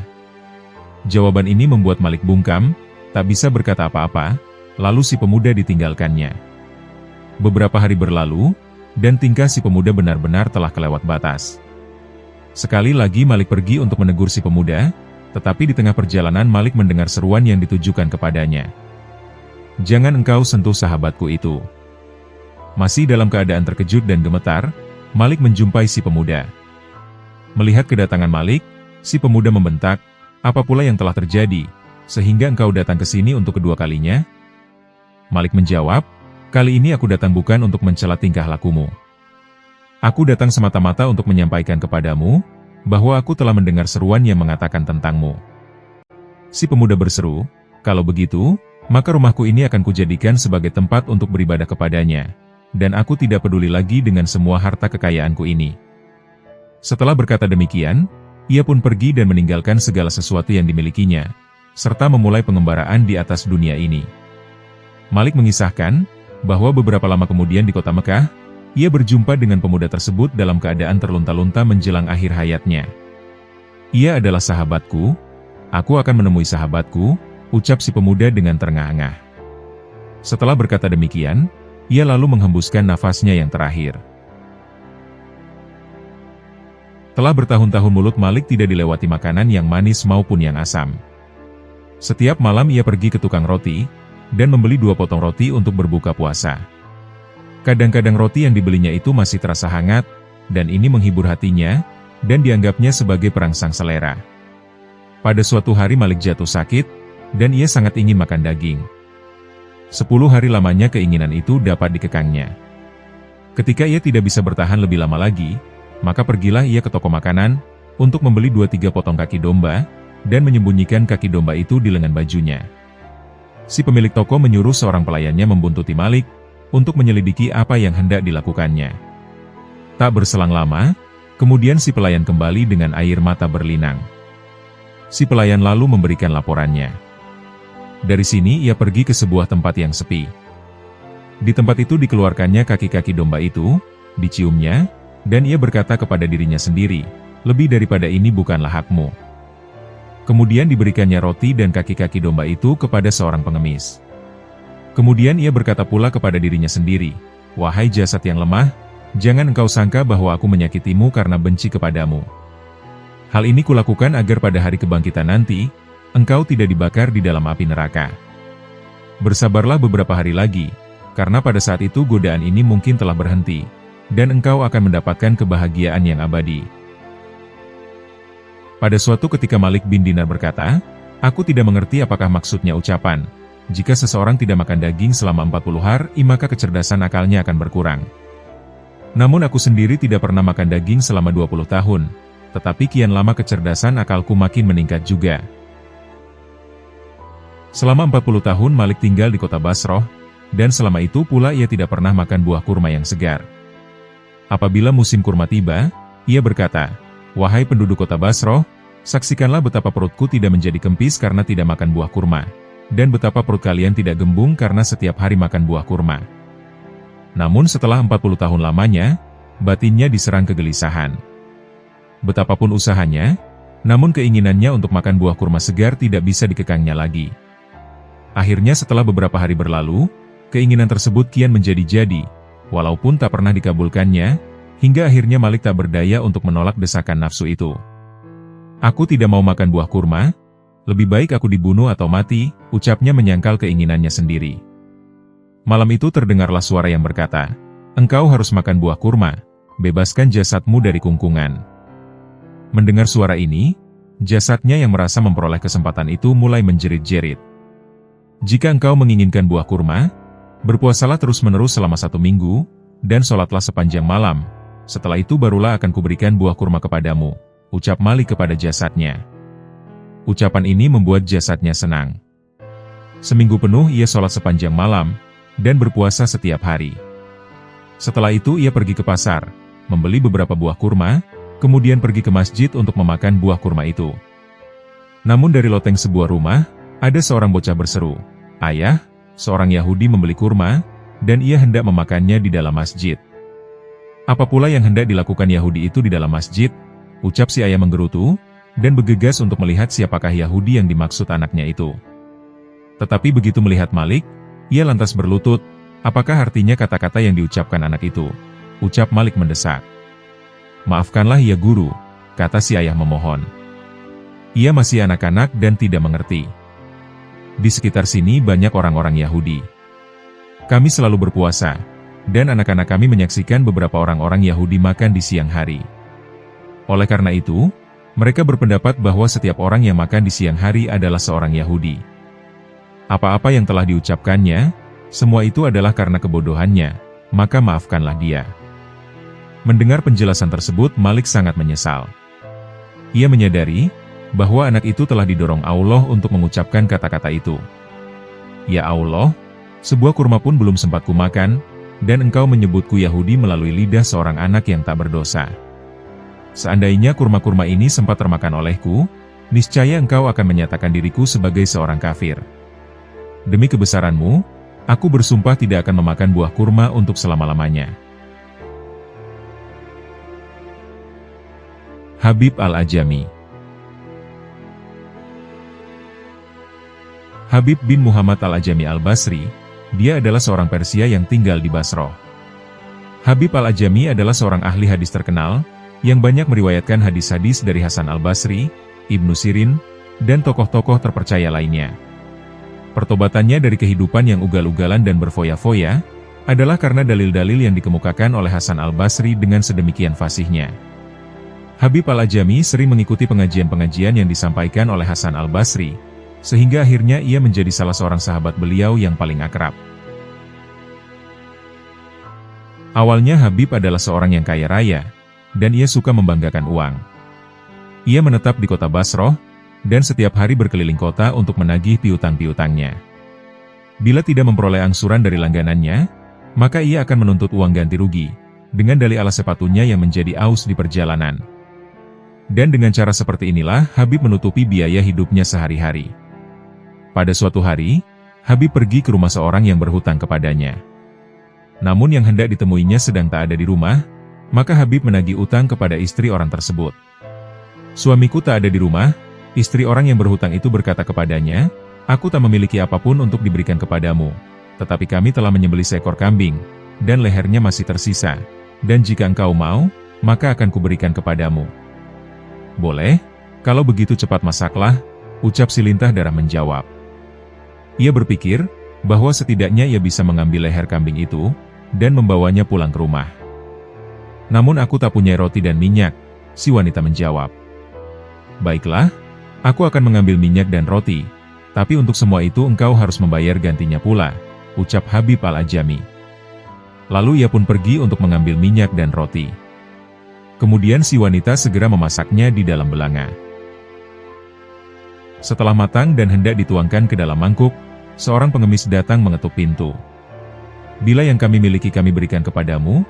Jawaban ini membuat Malik bungkam, tak bisa berkata apa-apa, lalu si pemuda ditinggalkannya. Beberapa hari berlalu, dan tingkah si pemuda benar-benar telah kelewat batas. Sekali lagi Malik pergi untuk menegur si pemuda, tetapi di tengah perjalanan Malik mendengar seruan yang ditujukan kepadanya. "Jangan engkau sentuh sahabatku itu." Masih dalam keadaan terkejut dan gemetar, Malik menjumpai si pemuda. Melihat kedatangan Malik, si pemuda membentak, "Apa pula yang telah terjadi, sehingga engkau datang ke sini untuk kedua kalinya?" Malik menjawab, "Kali ini aku datang bukan untuk mencela tingkah lakumu. Aku datang semata-mata untuk menyampaikan kepadamu, bahwa aku telah mendengar seruan yang mengatakan tentangmu." Si pemuda berseru, "Kalau begitu, maka rumahku ini akan kujadikan sebagai tempat untuk beribadah kepadanya, dan aku tidak peduli lagi dengan semua harta kekayaanku ini." Setelah berkata demikian, ia pun pergi dan meninggalkan segala sesuatu yang dimilikinya, serta memulai pengembaraan di atas dunia ini. Malik mengisahkan, bahwa beberapa lama kemudian di kota Mekah, ia berjumpa dengan pemuda tersebut dalam keadaan terlunta-lunta menjelang akhir hayatnya. Ia adalah sahabatku, aku akan menemui sahabatku, ucap si pemuda dengan terengah-engah. Setelah berkata demikian, ia lalu menghembuskan nafasnya yang terakhir. Telah bertahun-tahun mulut Malik tidak dilewati makanan yang manis maupun yang asam. Setiap malam ia pergi ke tukang roti, dan membeli 2 potong roti untuk berbuka puasa. Kadang-kadang roti yang dibelinya itu masih terasa hangat, dan ini menghibur hatinya, dan dianggapnya sebagai perangsang selera. Pada suatu hari Malik jatuh sakit, dan ia sangat ingin makan daging. 10 hari lamanya keinginan itu dapat dikekangnya. Ketika ia tidak bisa bertahan lebih lama lagi, maka pergilah ia ke toko makanan, untuk membeli 2-3 potong kaki domba, dan menyembunyikan kaki domba itu di lengan bajunya. Si pemilik toko menyuruh seorang pelayannya membuntuti Malik, untuk menyelidiki apa yang hendak dilakukannya. Tak berselang lama, kemudian si pelayan kembali dengan air mata berlinang. Si pelayan lalu memberikan laporannya. Dari sini ia pergi ke sebuah tempat yang sepi. Di tempat itu dikeluarkannya kaki-kaki domba itu, diciumnya, dan ia berkata kepada dirinya sendiri, lebih daripada ini bukanlah hakmu. Kemudian diberikannya roti dan kaki-kaki domba itu kepada seorang pengemis. Kemudian ia berkata pula kepada dirinya sendiri, wahai jasad yang lemah, jangan engkau sangka bahwa aku menyakitimu karena benci kepadamu. Hal ini kulakukan agar pada hari kebangkitan nanti, engkau tidak dibakar di dalam api neraka. Bersabarlah beberapa hari lagi, karena pada saat itu godaan ini mungkin telah berhenti, dan engkau akan mendapatkan kebahagiaan yang abadi. Pada suatu ketika Malik bin Dinar berkata, aku tidak mengerti apakah maksudnya ucapan, jika seseorang tidak makan daging selama 40 hari, maka kecerdasan akalnya akan berkurang. Namun aku sendiri tidak pernah makan daging selama 20 tahun, tetapi kian lama kecerdasan akalku makin meningkat juga. Selama 40 tahun Malik tinggal di kota Basroh, dan selama itu pula ia tidak pernah makan buah kurma yang segar. Apabila musim kurma tiba, ia berkata, wahai penduduk kota Basroh, saksikanlah betapa perutku tidak menjadi kempis karena tidak makan buah kurma, dan betapa perut kalian tidak gembung karena setiap hari makan buah kurma. Namun setelah 40 tahun lamanya, batinnya diserang kegelisahan. Betapapun usahanya, namun keinginannya untuk makan buah kurma segar tidak bisa dikekangnya lagi. Akhirnya setelah beberapa hari berlalu, keinginan tersebut kian menjadi-jadi, walaupun tak pernah dikabulkannya, hingga akhirnya Malik tak berdaya untuk menolak desakan nafsu itu. Aku tidak mau makan buah kurma, lebih baik aku dibunuh atau mati, ucapnya menyangkal keinginannya sendiri. Malam itu terdengarlah suara yang berkata, engkau harus makan buah kurma, bebaskan jasadmu dari kungkungan. Mendengar suara ini, jasadnya yang merasa memperoleh kesempatan itu mulai menjerit-jerit. Jika engkau menginginkan buah kurma, berpuasalah terus-menerus selama 1 minggu, dan sholatlah sepanjang malam, setelah itu barulah akan kuberikan buah kurma kepadamu, ucap Malik kepada jasadnya. Ucapan ini membuat jasadnya senang. Seminggu penuh ia sholat sepanjang malam, dan berpuasa setiap hari. Setelah itu ia pergi ke pasar, membeli beberapa buah kurma, kemudian pergi ke masjid untuk memakan buah kurma itu. Namun dari loteng sebuah rumah, ada seorang bocah berseru, ayah, seorang Yahudi membeli kurma, dan ia hendak memakannya di dalam masjid. Apa pula yang hendak dilakukan Yahudi itu di dalam masjid? Ucap si ayah menggerutu, dan bergegas untuk melihat siapakah Yahudi yang dimaksud anaknya itu. Tetapi begitu melihat Malik, ia lantas berlutut, apakah artinya kata-kata yang diucapkan anak itu? Ucap Malik mendesak. Maafkanlah ya guru, kata si ayah memohon. Ia masih anak-anak dan tidak mengerti. Di sekitar sini banyak orang-orang Yahudi. Kami selalu berpuasa, dan anak-anak kami menyaksikan beberapa orang-orang Yahudi makan di siang hari. Oleh karena itu, mereka berpendapat bahwa setiap orang yang makan di siang hari adalah seorang Yahudi. Apa-apa yang telah diucapkannya, semua itu adalah karena kebodohannya, maka maafkanlah dia. Mendengar penjelasan tersebut, Malik sangat menyesal. Ia menyadari bahwa anak itu telah didorong Allah untuk mengucapkan kata-kata itu. Ya Allah, sebuah kurma pun belum sempat kumakan, dan engkau menyebutku Yahudi melalui lidah seorang anak yang tak berdosa. Seandainya kurma-kurma ini sempat termakan olehku, niscaya engkau akan menyatakan diriku sebagai seorang kafir. Demi kebesaranmu, aku bersumpah tidak akan memakan buah kurma untuk selama-lamanya. Habib Al-Ajami. Habib bin Muhammad al-Ajami al-Basri, dia adalah seorang Persia yang tinggal di Basroh. Habib al-Ajami adalah seorang ahli hadis terkenal, yang banyak meriwayatkan hadis-hadis dari Hasan al-Basri, Ibnu Sirin, dan tokoh-tokoh terpercaya lainnya. Pertobatannya dari kehidupan yang ugal-ugalan dan berfoya-foya, adalah karena dalil-dalil yang dikemukakan oleh Hasan al-Basri dengan sedemikian fasihnya. Habib al-Ajami sering mengikuti pengajian-pengajian yang disampaikan oleh Hasan al-Basri, sehingga akhirnya ia menjadi salah seorang sahabat beliau yang paling akrab. Awalnya Habib adalah seorang yang kaya raya, dan ia suka membanggakan uang. Ia menetap di kota Basroh, dan setiap hari berkeliling kota untuk menagih piutang-piutangnya. Bila tidak memperoleh angsuran dari langganannya, maka ia akan menuntut uang ganti rugi, dengan dalih alas sepatunya yang menjadi aus di perjalanan. Dan dengan cara seperti inilah Habib menutupi biaya hidupnya sehari-hari. Pada suatu hari, Habib pergi ke rumah seorang yang berhutang kepadanya. Namun yang hendak ditemuinya sedang tak ada di rumah, maka Habib menagih utang kepada istri orang tersebut. "Suamiku tak ada di rumah," istri orang yang berhutang itu berkata kepadanya, "Aku tak memiliki apapun untuk diberikan kepadamu. Tetapi kami telah menyembelih seekor kambing, dan lehernya masih tersisa. Dan jika engkau mau, maka akan kuberikan kepadamu." "Boleh, kalau begitu cepat masaklah," ucap si lintah darah menjawab. Ia berpikir, bahwa setidaknya ia bisa mengambil leher kambing itu, dan membawanya pulang ke rumah. "Namun aku tak punya roti dan minyak," si wanita menjawab. "Baiklah, aku akan mengambil minyak dan roti, tapi untuk semua itu engkau harus membayar gantinya pula," ucap Habib al-Ajami. Lalu ia pun pergi untuk mengambil minyak dan roti. Kemudian si wanita segera memasaknya di dalam belanga. Setelah matang dan hendak dituangkan ke dalam mangkuk, seorang pengemis datang mengetuk pintu. "Bila yang kami miliki kami berikan kepadamu,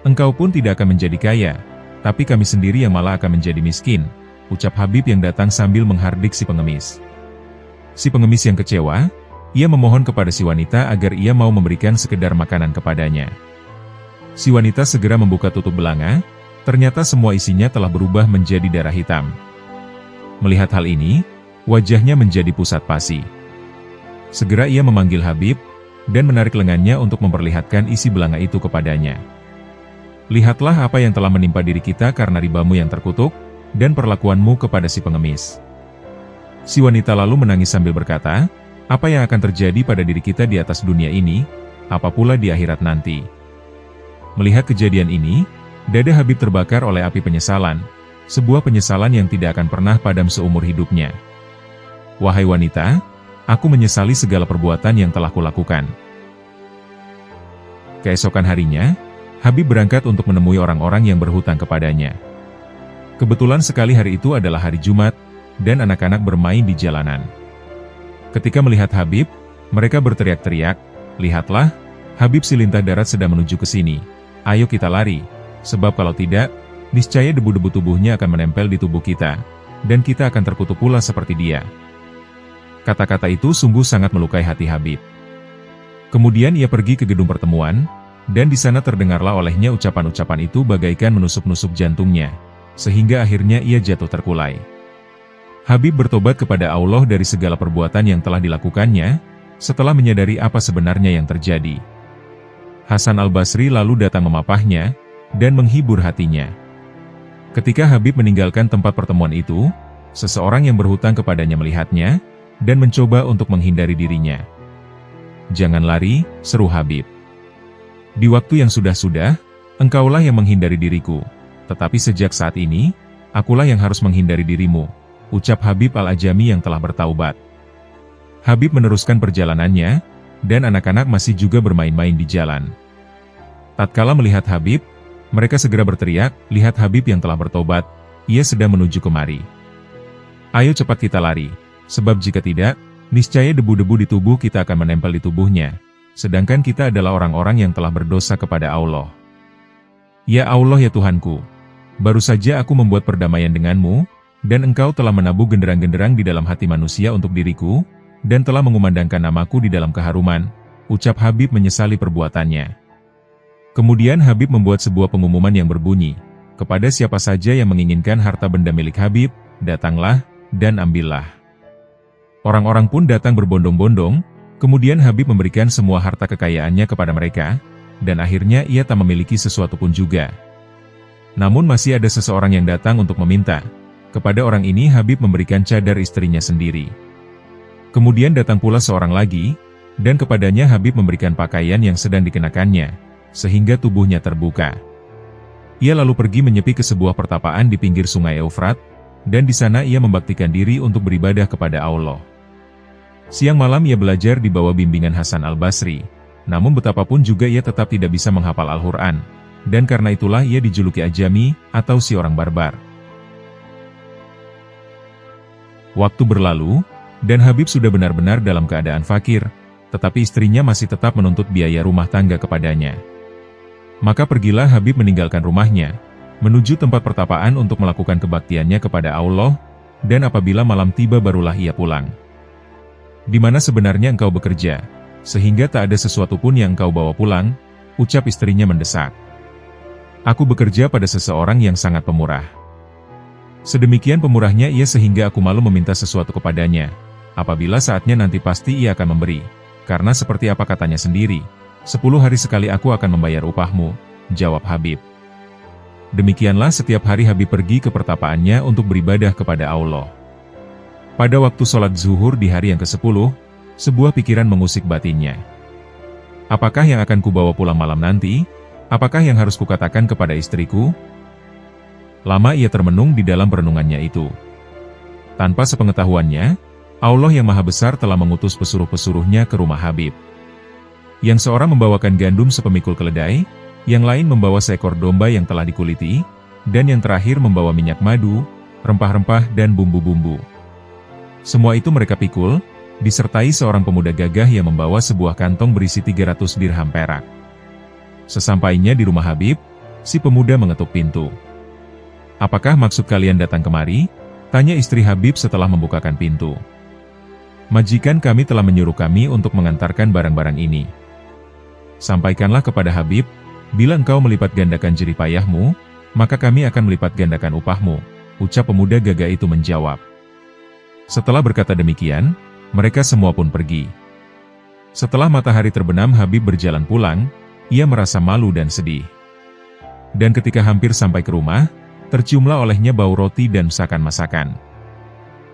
engkau pun tidak akan menjadi kaya, tapi kami sendiri yang malah akan menjadi miskin," ucap Habib yang datang sambil menghardik si pengemis. Si pengemis yang kecewa, ia memohon kepada si wanita agar ia mau memberikan sekedar makanan kepadanya. Si wanita segera membuka tutup belanga, ternyata semua isinya telah berubah menjadi darah hitam. Melihat hal ini, wajahnya menjadi pusat pasi. Segera ia memanggil Habib, dan menarik lengannya untuk memperlihatkan isi belanga itu kepadanya. "Lihatlah apa yang telah menimpa diri kita karena ribamu yang terkutuk, dan perlakuanmu kepada si pengemis." Si wanita lalu menangis sambil berkata, "Apa yang akan terjadi pada diri kita di atas dunia ini, apa pula di akhirat nanti?" Melihat kejadian ini, dada Habib terbakar oleh api penyesalan, sebuah penyesalan yang tidak akan pernah padam seumur hidupnya. "Wahai wanita, aku menyesali segala perbuatan yang telah kulakukan." Keesokan harinya, Habib berangkat untuk menemui orang-orang yang berhutang kepadanya. Kebetulan sekali hari itu adalah hari Jumat, dan anak-anak bermain di jalanan. Ketika melihat Habib, mereka berteriak-teriak, "Lihatlah, Habib si lintah darat sedang menuju ke sini. Ayo kita lari, sebab kalau tidak, niscaya debu-debu tubuhnya akan menempel di tubuh kita, dan kita akan terkutuk pula seperti dia." Kata-kata itu sungguh sangat melukai hati Habib. Kemudian ia pergi ke gedung pertemuan, dan di sana terdengarlah olehnya ucapan-ucapan itu bagaikan menusuk-nusuk jantungnya, sehingga akhirnya ia jatuh terkulai. Habib bertobat kepada Allah dari segala perbuatan yang telah dilakukannya, setelah menyadari apa sebenarnya yang terjadi. Hasan al-Basri lalu datang memapahnya, dan menghibur hatinya. Ketika Habib meninggalkan tempat pertemuan itu, seseorang yang berhutang kepadanya melihatnya, dan mencoba untuk menghindari dirinya. "Jangan lari," seru Habib. "Di waktu yang sudah-sudah, engkaulah yang menghindari diriku, tetapi sejak saat ini, akulah yang harus menghindari dirimu," ucap Habib al-Ajami yang telah bertaubat. Habib meneruskan perjalanannya, dan anak-anak masih juga bermain-main di jalan. Tatkala melihat Habib, mereka segera berteriak, "Lihat Habib yang telah bertobat, ia sedang menuju kemari. Ayo cepat kita lari, sebab jika tidak, niscaya debu-debu di tubuh kita akan menempel di tubuhnya, sedangkan kita adalah orang-orang yang telah berdosa kepada Allah." "Ya Allah ya Tuhanku, baru saja aku membuat perdamaian denganmu, dan engkau telah menabuh genderang-genderang di dalam hati manusia untuk diriku, dan telah mengumandangkan namaku di dalam keharuman," ucap Habib menyesali perbuatannya. Kemudian Habib membuat sebuah pengumuman yang berbunyi, "Kepada siapa saja yang menginginkan harta benda milik Habib, datanglah, dan ambillah." Orang-orang pun datang berbondong-bondong, kemudian Habib memberikan semua harta kekayaannya kepada mereka, dan akhirnya ia tak memiliki sesuatu pun juga. Namun masih ada seseorang yang datang untuk meminta. Kepada orang ini Habib memberikan cadar istrinya sendiri. Kemudian datang pula seorang lagi, dan kepadanya Habib memberikan pakaian yang sedang dikenakannya, sehingga tubuhnya terbuka. Ia lalu pergi menyepi ke sebuah pertapaan di pinggir sungai Eufrat, dan di sana ia membaktikan diri untuk beribadah kepada Allah. Siang malam ia belajar di bawah bimbingan Hasan al-Basri, namun betapapun juga ia tetap tidak bisa menghafal Al-Quran, dan karena itulah ia dijuluki Ajami, atau si orang barbar. Waktu berlalu, dan Habib sudah benar-benar dalam keadaan fakir, tetapi istrinya masih tetap menuntut biaya rumah tangga kepadanya. Maka pergilah Habib meninggalkan rumahnya, menuju tempat pertapaan untuk melakukan kebaktiannya kepada Allah, dan apabila malam tiba barulah ia pulang. Di mana sebenarnya engkau bekerja, sehingga tak ada sesuatu pun yang engkau bawa pulang, ucap istrinya mendesak. Aku bekerja pada seseorang yang sangat pemurah. Sedemikian pemurahnya ia sehingga aku malu meminta sesuatu kepadanya. Apabila saatnya nanti pasti ia akan memberi, karena seperti apa katanya sendiri, 10 hari sekali aku akan membayar upahmu, jawab Habib. Demikianlah setiap hari Habib pergi ke pertapaannya untuk beribadah kepada Allah. Pada waktu sholat zuhur di hari yang ke-10, sebuah pikiran mengusik batinnya. Apakah yang akan kubawa pulang malam nanti? Apakah yang harus kukatakan kepada istriku? Lama ia termenung di dalam perenungannya itu. Tanpa sepengetahuannya, Allah yang Maha Besar telah mengutus pesuruh-pesuruhnya ke rumah Habib. Yang seorang membawakan gandum sepemikul keledai, yang lain membawa seekor domba yang telah dikuliti, dan yang terakhir membawa minyak madu, rempah-rempah dan bumbu-bumbu. Semua itu mereka pikul, disertai seorang pemuda gagah yang membawa sebuah kantong berisi 300 dirham perak. Sesampainya di rumah Habib, si pemuda mengetuk pintu. Apakah maksud kalian datang kemari? Tanya istri Habib setelah membukakan pintu. Majikan kami telah menyuruh kami untuk mengantarkan barang-barang ini. Sampaikanlah kepada Habib, bila engkau melipat gandakan jerih payahmu, maka kami akan melipat gandakan upahmu, ucap pemuda gagah itu menjawab. Setelah berkata demikian, mereka semua pun pergi. Setelah matahari terbenam Habib berjalan pulang, ia merasa malu dan sedih. Dan ketika hampir sampai ke rumah, terciumlah olehnya bau roti dan masakan-masakan.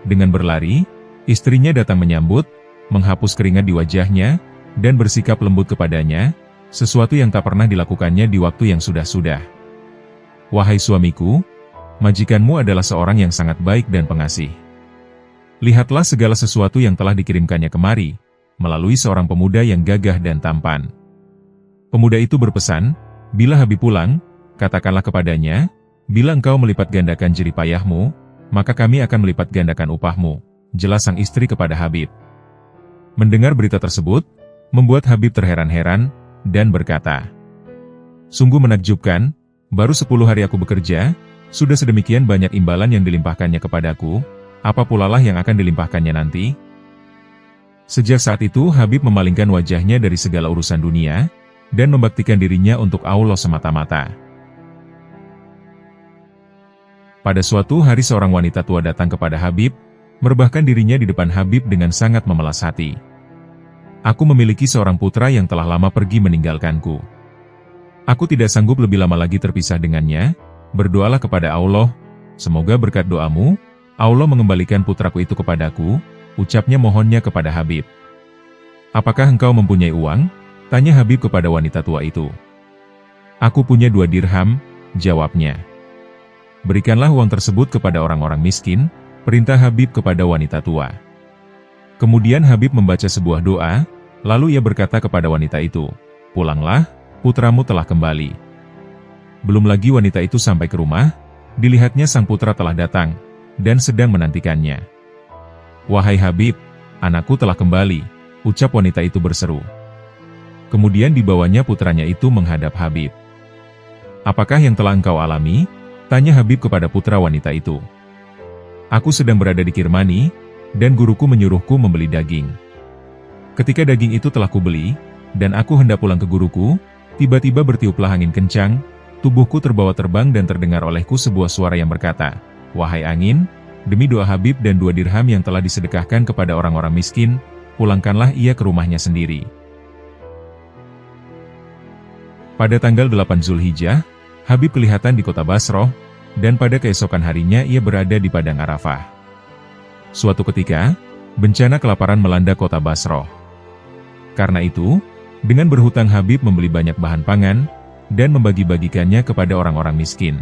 Dengan berlari, istrinya datang menyambut, menghapus keringat di wajahnya, dan bersikap lembut kepadanya, sesuatu yang tak pernah dilakukannya di waktu yang sudah-sudah. Wahai suamiku, majikanmu adalah seorang yang sangat baik dan pengasih. Lihatlah segala sesuatu yang telah dikirimkannya kemari, melalui seorang pemuda yang gagah dan tampan. Pemuda itu berpesan, bila Habib pulang, katakanlah kepadanya, bila engkau melipat gandakan jerih payahmu, maka kami akan melipat gandakan upahmu, jelas sang istri kepada Habib. Mendengar berita tersebut, membuat Habib terheran-heran, dan berkata, sungguh menakjubkan, baru 10 hari aku bekerja, sudah sedemikian banyak imbalan yang dilimpahkannya kepadaku, apa pula lah yang akan dilimpahkannya nanti? Sejak saat itu Habib memalingkan wajahnya dari segala urusan dunia, dan membaktikan dirinya untuk Allah semata-mata. Pada suatu hari seorang wanita tua datang kepada Habib, merebahkan dirinya di depan Habib dengan sangat memelas hati. Aku memiliki seorang putra yang telah lama pergi meninggalkanku. Aku tidak sanggup lebih lama lagi terpisah dengannya, berdoalah kepada Allah, semoga berkat doamu, Allah mengembalikan putraku itu kepadaku, ucapnya mohonnya kepada Habib. Apakah engkau mempunyai uang? Tanya Habib kepada wanita tua itu. Aku punya 2 dirham, jawabnya. Berikanlah uang tersebut kepada orang-orang miskin, perintah Habib kepada wanita tua. Kemudian Habib membaca sebuah doa, lalu ia berkata kepada wanita itu, pulanglah, putramu telah kembali. Belum lagi wanita itu sampai ke rumah, dilihatnya sang putra telah datang, dan sedang menantikannya. Wahai Habib, anakku telah kembali, ucap wanita itu berseru. Kemudian dibawanya putranya itu menghadap Habib. Apakah yang telah engkau alami? Tanya Habib kepada putra wanita itu. Aku sedang berada di Kirmani, dan guruku menyuruhku membeli daging. Ketika daging itu telah kubeli, dan aku hendak pulang ke guruku, tiba-tiba bertiuplah angin kencang, tubuhku terbawa terbang dan terdengar olehku sebuah suara yang berkata, wahai angin, demi doa Habib dan 2 dirham yang telah disedekahkan kepada orang-orang miskin, pulangkanlah ia ke rumahnya sendiri. Pada tanggal 8 Zulhijjah, Habib kelihatan di kota Basroh, dan pada keesokan harinya ia berada di Padang Arafah. Suatu ketika, bencana kelaparan melanda kota Basroh. Karena itu, dengan berhutang Habib membeli banyak bahan pangan, dan membagi-bagikannya kepada orang-orang miskin.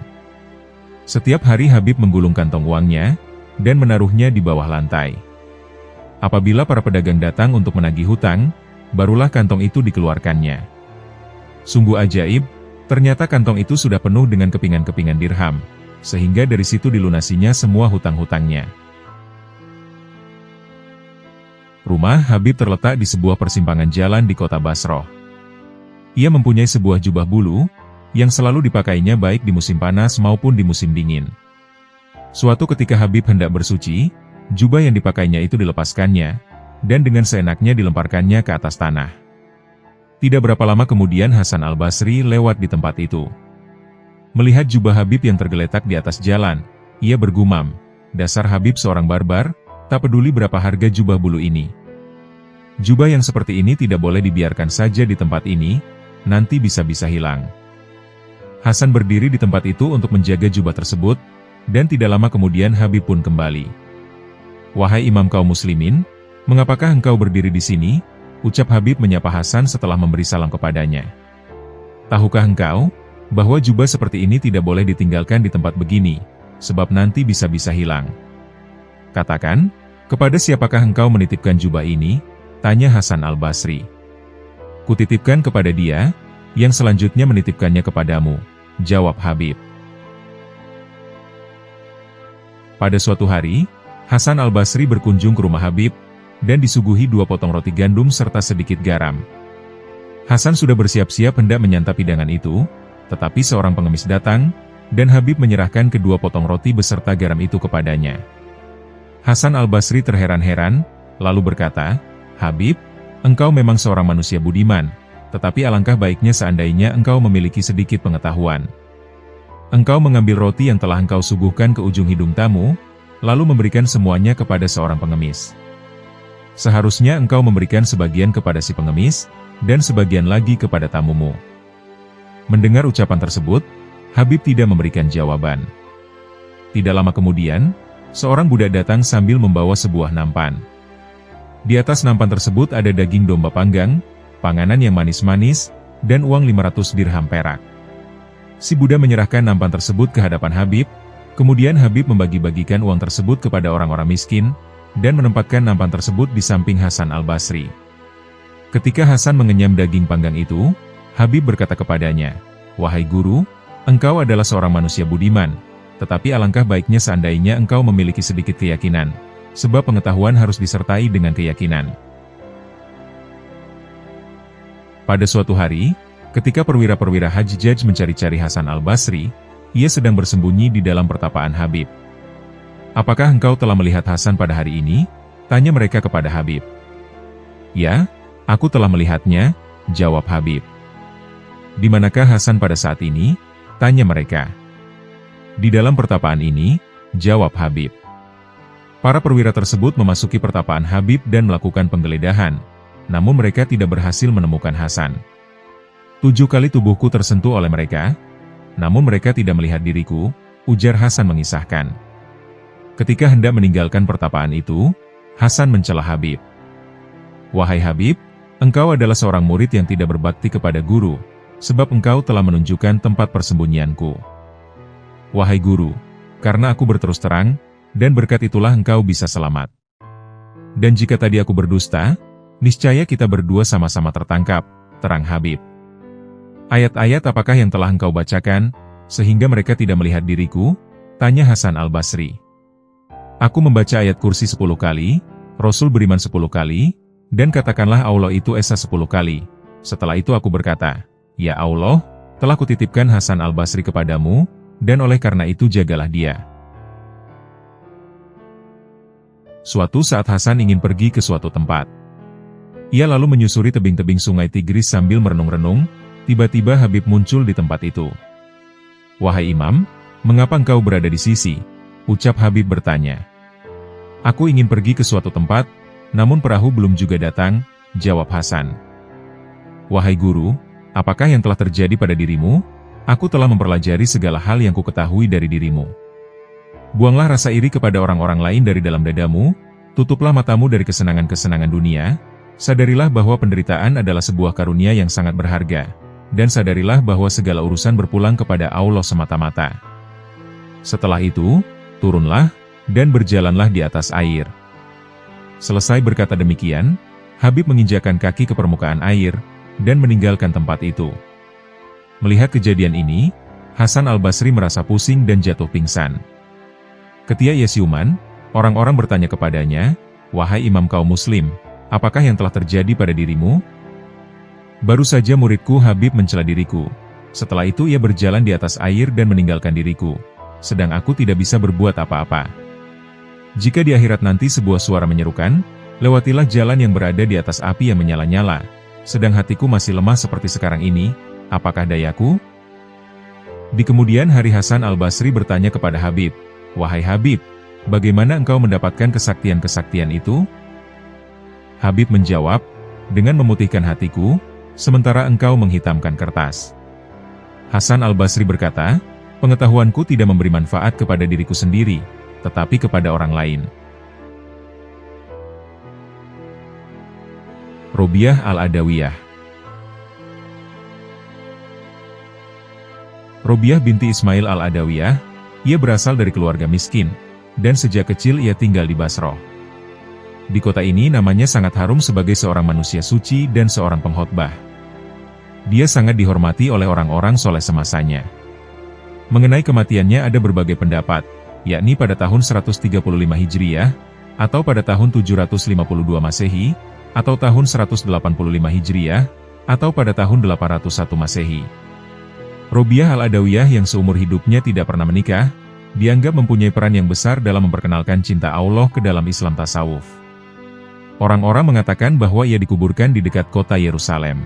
Setiap hari Habib menggulung kantong uangnya, dan menaruhnya di bawah lantai. Apabila para pedagang datang untuk menagih hutang, barulah kantong itu dikeluarkannya. Sungguh ajaib, ternyata kantong itu sudah penuh dengan kepingan-kepingan dirham, sehingga dari situ dilunasinya semua hutang-hutangnya. Rumah Habib terletak di sebuah persimpangan jalan di kota Basroh. Ia mempunyai sebuah jubah bulu, yang selalu dipakainya baik di musim panas maupun di musim dingin. Suatu ketika Habib hendak bersuci, jubah yang dipakainya itu dilepaskannya, dan dengan seenaknya dilemparkannya ke atas tanah. Tidak berapa lama kemudian Hasan al-Basri lewat di tempat itu. Melihat jubah Habib yang tergeletak di atas jalan, ia bergumam, "Dasar Habib seorang barbar, tak peduli berapa harga jubah bulu ini. Jubah yang seperti ini tidak boleh dibiarkan saja di tempat ini, nanti bisa-bisa hilang." Hasan berdiri di tempat itu untuk menjaga jubah tersebut, dan tidak lama kemudian Habib pun kembali. "Wahai imam kaum muslimin, mengapakah engkau berdiri di sini?" ucap Habib menyapa Hasan setelah memberi salam kepadanya. "Tahukah engkau, bahwa jubah seperti ini tidak boleh ditinggalkan di tempat begini, sebab nanti bisa-bisa hilang. Katakan, kepada siapakah engkau menitipkan jubah ini?" tanya Hasan al-Basri. "Kutitipkan kepada dia, yang selanjutnya menitipkannya kepadamu," jawab Habib. Pada suatu hari, Hasan al-Basri berkunjung ke rumah Habib, dan disuguhi 2 potong roti gandum serta sedikit garam. Hasan sudah bersiap-siap hendak menyantap hidangan itu, tetapi seorang pengemis datang, dan Habib menyerahkan kedua potong roti beserta garam itu kepadanya. Hasan al-Basri terheran-heran, lalu berkata, "Habib, engkau memang seorang manusia budiman, tetapi alangkah baiknya seandainya engkau memiliki sedikit pengetahuan. Engkau mengambil roti yang telah engkau suguhkan ke ujung hidung tamu, lalu memberikan semuanya kepada seorang pengemis. Seharusnya engkau memberikan sebagian kepada si pengemis, dan sebagian lagi kepada tamumu." Mendengar ucapan tersebut, Habib tidak memberikan jawaban. Tidak lama kemudian, seorang budak datang sambil membawa sebuah nampan. Di atas nampan tersebut ada daging domba panggang, panganan yang manis-manis, dan uang 500 dirham perak. Si budak menyerahkan nampan tersebut ke hadapan Habib, kemudian Habib membagi-bagikan uang tersebut kepada orang-orang miskin, dan menempatkan nampan tersebut di samping Hasan al-Basri. Ketika Hasan mengenyam daging panggang itu, Habib berkata kepadanya, "Wahai guru, engkau adalah seorang manusia budiman, tetapi alangkah baiknya seandainya engkau memiliki sedikit keyakinan, sebab pengetahuan harus disertai dengan keyakinan." Pada suatu hari, ketika perwira-perwira Hajjaj mencari-cari Hasan al-Basri, ia sedang bersembunyi di dalam pertapaan Habib. "Apakah engkau telah melihat Hasan pada hari ini?" tanya mereka kepada Habib. "Ya, aku telah melihatnya," jawab Habib. "Di manakah Hasan pada saat ini?" tanya mereka. "Di dalam pertapaan ini," jawab Habib. Para perwira tersebut memasuki pertapaan Habib dan melakukan penggeledahan, namun mereka tidak berhasil menemukan Hasan. "7 kali tubuhku tersentuh oleh mereka, namun mereka tidak melihat diriku," ujar Hasan mengisahkan. Ketika hendak meninggalkan pertapaan itu, Hasan mencela Habib. "Wahai Habib, engkau adalah seorang murid yang tidak berbakti kepada guru, sebab engkau telah menunjukkan tempat persembunyianku. Wahai guru, karena aku berterus terang, dan berkat itulah engkau bisa selamat. Dan jika tadi aku berdusta, niscaya kita berdua sama-sama tertangkap," terang Habib. "Ayat-ayat apakah yang telah engkau bacakan, sehingga mereka tidak melihat diriku?" tanya Hasan al-Basri. "Aku membaca ayat kursi 10 kali, Rasul beriman 10 kali, dan katakanlah Allah itu Esa 10 kali. Setelah itu aku berkata, Ya Allah, telah kutitipkan Hasan al-Basri kepadamu, dan oleh karena itu jagalah dia." Suatu saat Hasan ingin pergi ke suatu tempat. Ia lalu menyusuri tebing-tebing sungai Tigris sambil merenung-renung. Tiba-tiba Habib muncul di tempat itu. "Wahai Imam, mengapa engkau berada di sisi?" ucap Habib bertanya. Aku ingin pergi ke suatu tempat, namun perahu belum juga datang, jawab Hasan. Wahai guru, apakah yang telah terjadi pada dirimu? Aku telah mempelajari segala hal yang kuketahui dari dirimu. Buanglah rasa iri kepada orang-orang lain dari dalam dadamu, tutuplah matamu dari kesenangan-kesenangan dunia, sadarilah bahwa penderitaan adalah sebuah karunia yang sangat berharga, dan sadarilah bahwa segala urusan berpulang kepada Allah semata-mata. Setelah itu, turunlah, dan berjalanlah di atas air. Selesai berkata demikian, Habib menginjakkan kaki ke permukaan air, dan meninggalkan tempat itu. Melihat kejadian ini, Hasan al-Basri merasa pusing dan jatuh pingsan. Ketika ia siuman, orang-orang bertanya kepadanya, "Wahai imam kaum muslim, apakah yang telah terjadi pada dirimu?" "Baru saja muridku Habib mencela diriku. Setelah itu ia berjalan di atas air dan meninggalkan diriku. Sedang aku tidak bisa berbuat apa-apa. Jika di akhirat nanti sebuah suara menyerukan, lewatilah jalan yang berada di atas api yang menyala-nyala. Sedang hatiku masih lemah seperti sekarang ini, apakah dayaku?" Di kemudian hari Hasan al-Basri bertanya kepada Habib, "Wahai Habib, bagaimana engkau mendapatkan kesaktian-kesaktian itu?" Habib menjawab, "Dengan memutihkan hatiku, sementara engkau menghitamkan kertas." Hasan al-Basri berkata, "Pengetahuanku tidak memberi manfaat kepada diriku sendiri, tetapi kepada orang lain." Robiah al-Adawiyah. Robiah binti Ismail al-Adawiyah, ia berasal dari keluarga miskin, dan sejak kecil ia tinggal di Basroh. Di kota ini namanya sangat harum sebagai seorang manusia suci dan seorang pengkhotbah. Dia sangat dihormati oleh orang-orang soleh semasanya. Mengenai kematiannya ada berbagai pendapat, yakni pada tahun 135 Hijriyah, atau pada tahun 752 Masehi, atau tahun 185 Hijriyah, atau pada tahun 801 Masehi. Robiah al-Adawiyah yang seumur hidupnya tidak pernah menikah, dianggap mempunyai peran yang besar dalam memperkenalkan cinta Allah ke dalam Islam tasawuf. Orang-orang mengatakan bahwa ia dikuburkan di dekat kota Yerusalem.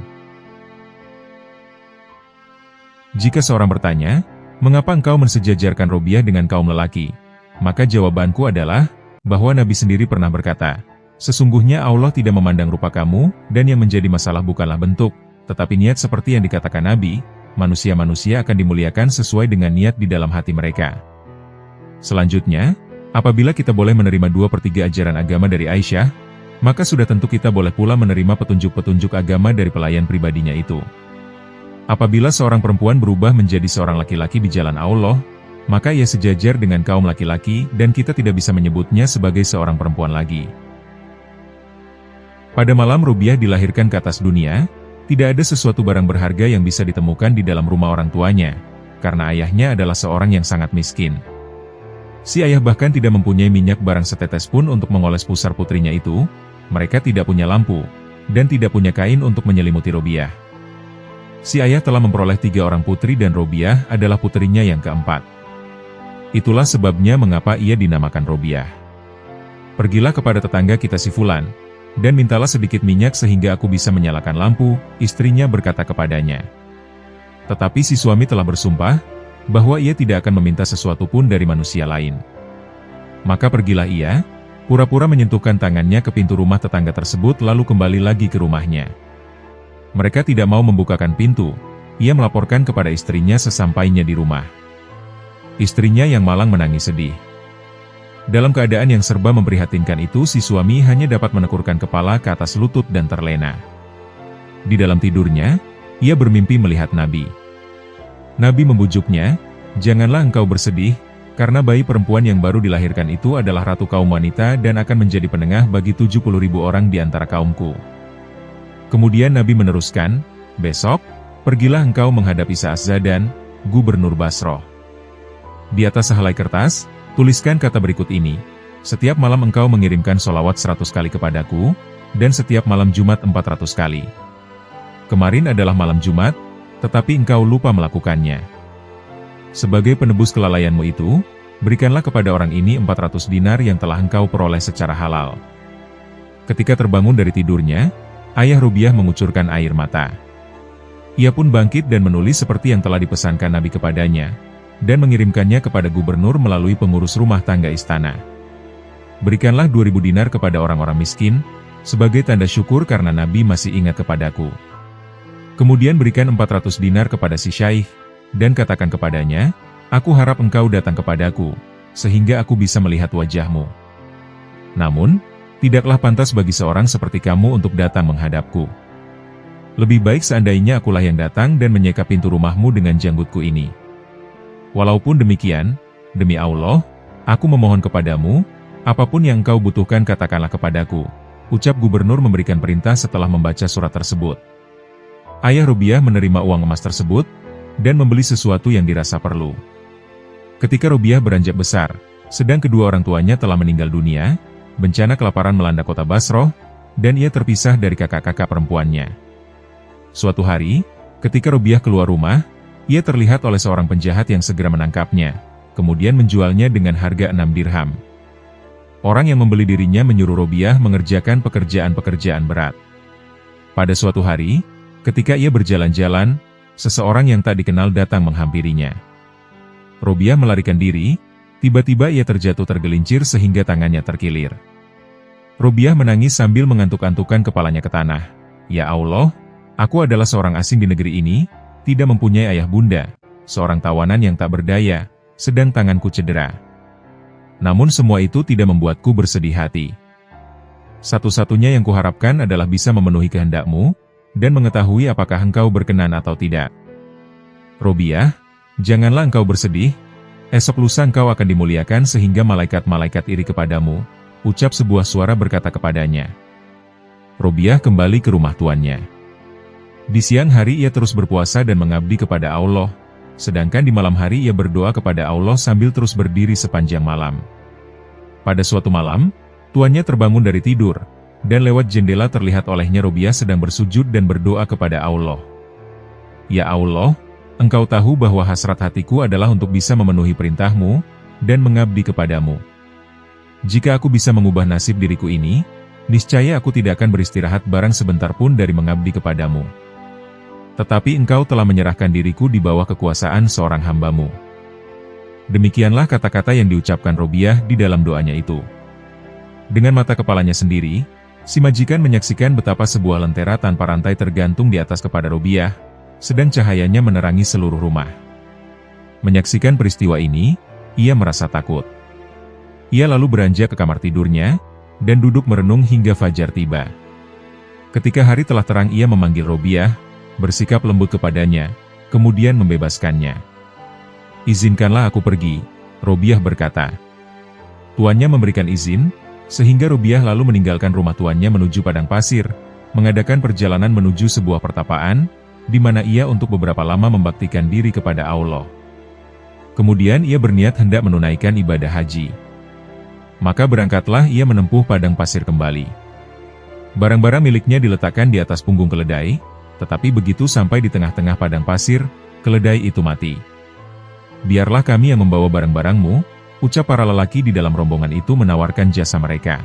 Jika seorang bertanya, "Mengapa engkau mensejajarkan Robiah dengan kaum lelaki?" Maka jawabanku adalah, bahwa Nabi sendiri pernah berkata, "Sesungguhnya Allah tidak memandang rupa kamu, dan yang menjadi masalah bukanlah bentuk, tetapi niat." Seperti yang dikatakan Nabi, manusia-manusia akan dimuliakan sesuai dengan niat di dalam hati mereka. Selanjutnya, apabila kita boleh menerima 2/3 ajaran agama dari Aisyah, maka sudah tentu kita boleh pula menerima petunjuk-petunjuk agama dari pelayan pribadinya itu. Apabila seorang perempuan berubah menjadi seorang laki-laki di jalan Allah, maka ia sejajar dengan kaum laki-laki dan kita tidak bisa menyebutnya sebagai seorang perempuan lagi. Pada malam Robiah dilahirkan ke atas dunia, tidak ada sesuatu barang berharga yang bisa ditemukan di dalam rumah orang tuanya, karena ayahnya adalah seorang yang sangat miskin. Si ayah bahkan tidak mempunyai minyak barang setetes pun untuk mengoles pusar putrinya itu, mereka tidak punya lampu, dan tidak punya kain untuk menyelimuti Robiah. Si ayah telah memperoleh 3 orang putri dan Robiah adalah putrinya yang keempat. Itulah sebabnya mengapa ia dinamakan Robiah. "Pergilah kepada tetangga kita si Fulan, dan mintalah sedikit minyak sehingga aku bisa menyalakan lampu," istrinya berkata kepadanya. Tetapi si suami telah bersumpah, bahwa ia tidak akan meminta sesuatu pun dari manusia lain. Maka pergilah ia, pura-pura menyentuhkan tangannya ke pintu rumah tetangga tersebut lalu kembali lagi ke rumahnya. Mereka tidak mau membukakan pintu, ia melaporkan kepada istrinya sesampainya di rumah. Istrinya yang malang menangis sedih. Dalam keadaan yang serba memprihatinkan itu si suami hanya dapat menekurkan kepala ke atas lutut dan terlena. Di dalam tidurnya, ia bermimpi melihat Nabi. Nabi membujuknya, "Janganlah engkau bersedih, karena bayi perempuan yang baru dilahirkan itu adalah ratu kaum wanita dan akan menjadi penengah bagi 70.000 orang di antara kaumku." Kemudian Nabi meneruskan, "Besok, pergilah engkau menghadap Isa Az-Zadan, gubernur Basroh. Di atas sehelai kertas, tuliskan kata berikut ini, setiap malam engkau mengirimkan sholawat 100 kali kepadaku, dan setiap malam Jumat 400 kali. Kemarin adalah malam Jumat, tetapi engkau lupa melakukannya. Sebagai penebus kelalaianmu itu, berikanlah kepada orang ini 400 dinar yang telah engkau peroleh secara halal." Ketika terbangun dari tidurnya, ayah Robiah mengucurkan air mata. Ia pun bangkit dan menulis seperti yang telah dipesankan Nabi kepadanya, dan mengirimkannya kepada gubernur melalui pengurus rumah tangga istana. Berikanlah 2.000 dinar kepada orang-orang miskin, sebagai tanda syukur karena Nabi masih ingat kepadaku. Kemudian berikan 400 dinar kepada si syaikh, dan katakan kepadanya, aku harap engkau datang kepadaku, sehingga aku bisa melihat wajahmu. Namun, tidaklah pantas bagi seorang seperti kamu untuk datang menghadapku. Lebih baik seandainya akulah yang datang dan menyeka pintu rumahmu dengan janggutku ini. Walaupun demikian, demi Allah, aku memohon kepadamu, apapun yang engkau butuhkan katakanlah kepadaku, ucap gubernur memberikan perintah setelah membaca surat tersebut. Ayah Robiah menerima uang emas tersebut, dan membeli sesuatu yang dirasa perlu. Ketika Robiah beranjak besar, sedang kedua orang tuanya telah meninggal dunia, bencana kelaparan melanda kota Basroh, dan ia terpisah dari kakak-kakak perempuannya. Suatu hari, ketika Robiah keluar rumah, ia terlihat oleh seorang penjahat yang segera menangkapnya, kemudian menjualnya dengan harga 6 dirham. Orang yang membeli dirinya menyuruh Robiah mengerjakan pekerjaan-pekerjaan berat. Pada suatu hari, ketika ia berjalan-jalan, seseorang yang tak dikenal datang menghampirinya. Robiah melarikan diri, tiba-tiba ia terjatuh tergelincir sehingga tangannya terkilir. Robiah menangis sambil mengantuk-antukkan kepalanya ke tanah. Ya Allah, aku adalah seorang asing di negeri ini, tidak mempunyai ayah bunda, seorang tawanan yang tak berdaya, sedang tanganku cedera. Namun semua itu tidak membuatku bersedih hati. Satu-satunya yang kuharapkan adalah bisa memenuhi kehendakmu, dan mengetahui apakah engkau berkenan atau tidak. Robiah, janganlah engkau bersedih, esok lusa engkau akan dimuliakan sehingga malaikat-malaikat iri kepadamu, ucap sebuah suara berkata kepadanya. Robiah kembali ke rumah tuannya. Di siang hari ia terus berpuasa dan mengabdi kepada Allah, sedangkan di malam hari ia berdoa kepada Allah sambil terus berdiri sepanjang malam. Pada suatu malam, tuannya terbangun dari tidur, dan lewat jendela terlihat olehnya Robiah sedang bersujud dan berdoa kepada Allah. Ya Allah, engkau tahu bahwa hasrat hatiku adalah untuk bisa memenuhi perintahmu, dan mengabdi kepadamu. Jika aku bisa mengubah nasib diriku ini, niscaya aku tidak akan beristirahat barang sebentar pun dari mengabdi kepadamu. Tetapi engkau telah menyerahkan diriku di bawah kekuasaan seorang hambamu. Demikianlah kata-kata yang diucapkan Robiah di dalam doanya itu. Dengan mata kepalanya sendiri, si majikan menyaksikan betapa sebuah lentera tanpa rantai tergantung di atas kepala Robiah, sedang cahayanya menerangi seluruh rumah. Menyaksikan peristiwa ini, ia merasa takut. Ia lalu beranjak ke kamar tidurnya, dan duduk merenung hingga fajar tiba. Ketika hari telah terang ia memanggil Robiah, bersikap lembut kepadanya, kemudian membebaskannya. Izinkanlah aku pergi, Robiah berkata. Tuannya memberikan izin, sehingga Robiah lalu meninggalkan rumah tuannya menuju padang pasir, mengadakan perjalanan menuju sebuah pertapaan, di mana ia untuk beberapa lama membaktikan diri kepada Allah. Kemudian ia berniat hendak menunaikan ibadah haji. Maka berangkatlah ia menempuh padang pasir kembali. Barang-barang miliknya diletakkan di atas punggung keledai, tetapi begitu sampai di tengah-tengah padang pasir, keledai itu mati. Biarlah kami yang membawa barang-barangmu, ucap para lelaki di dalam rombongan itu menawarkan jasa mereka.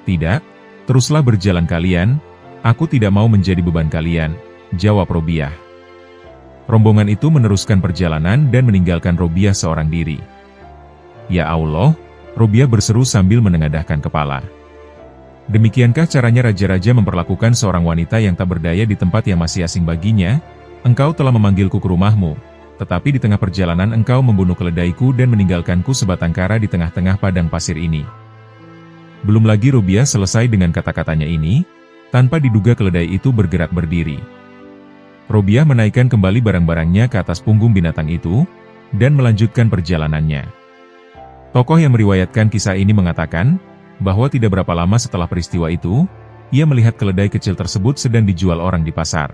Tidak, teruslah berjalan kalian, aku tidak mau menjadi beban kalian, jawab Robiah. Rombongan itu meneruskan perjalanan dan meninggalkan Robiah seorang diri. Ya Allah, Robiah berseru sambil menengadahkan kepala. Demikiankah caranya raja-raja memperlakukan seorang wanita yang tak berdaya di tempat yang masih asing baginya? Engkau telah memanggilku ke rumahmu, tetapi di tengah perjalanan engkau membunuh keledaiku dan meninggalkanku sebatang kara di tengah-tengah padang pasir ini. Belum lagi Robiah selesai dengan kata-katanya ini, tanpa diduga keledai itu bergerak berdiri. Robiah menaikkan kembali barang-barangnya ke atas punggung binatang itu, dan melanjutkan perjalanannya. Tokoh yang meriwayatkan kisah ini mengatakan, bahwa tidak berapa lama setelah peristiwa itu, ia melihat keledai kecil tersebut sedang dijual orang di pasar.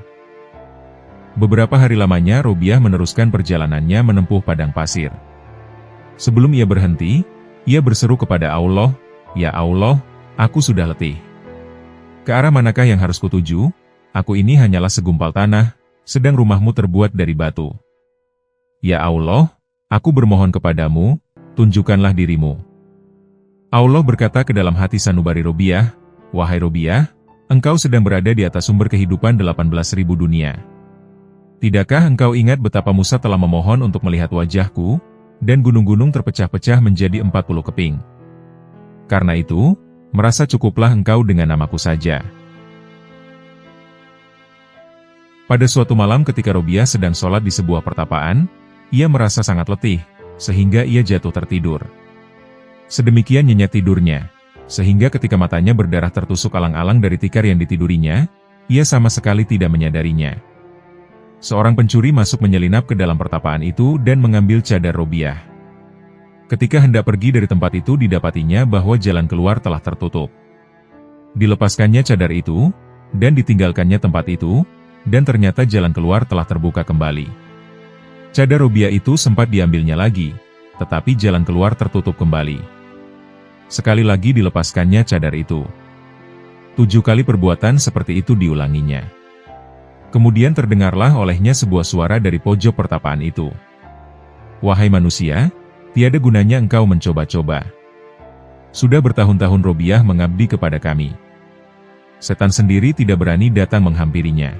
Beberapa hari lamanya Robiah meneruskan perjalanannya menempuh padang pasir. Sebelum ia berhenti, ia berseru kepada Allah, Ya Allah, aku sudah letih. Ke arah manakah yang harus kutuju? Aku ini hanyalah segumpal tanah, sedang rumahmu terbuat dari batu. Ya Allah, aku bermohon kepadamu, tunjukkanlah dirimu. Allah berkata ke dalam hati sanubari Robiah, Wahai Robiah, engkau sedang berada di atas sumber kehidupan 18.000 dunia. Tidakkah engkau ingat betapa Musa telah memohon untuk melihat wajahku, dan gunung-gunung terpecah-pecah menjadi 40 keping? Karena itu, merasa cukuplah engkau dengan namaku saja. Pada suatu malam ketika Robiah sedang sholat di sebuah pertapaan, ia merasa sangat letih, sehingga ia jatuh tertidur. Sedemikian nyenyak tidurnya, sehingga ketika matanya berdarah tertusuk alang-alang dari tikar yang ditidurinya, ia sama sekali tidak menyadarinya. Seorang pencuri masuk menyelinap ke dalam pertapaan itu dan mengambil cadar Robiah. Ketika hendak pergi dari tempat itu didapatinya bahwa jalan keluar telah tertutup. Dilepaskannya cadar itu, dan ditinggalkannya tempat itu, dan ternyata jalan keluar telah terbuka kembali. Cadar Robiah itu sempat diambilnya lagi, tetapi jalan keluar tertutup kembali. Sekali lagi dilepaskannya cadar itu. 7 kali perbuatan seperti itu diulanginya. Kemudian terdengarlah olehnya sebuah suara dari pojok pertapaan itu. Wahai manusia, tiada gunanya engkau mencoba-coba. Sudah bertahun-tahun Robiah mengabdi kepada kami. Setan sendiri tidak berani datang menghampirinya.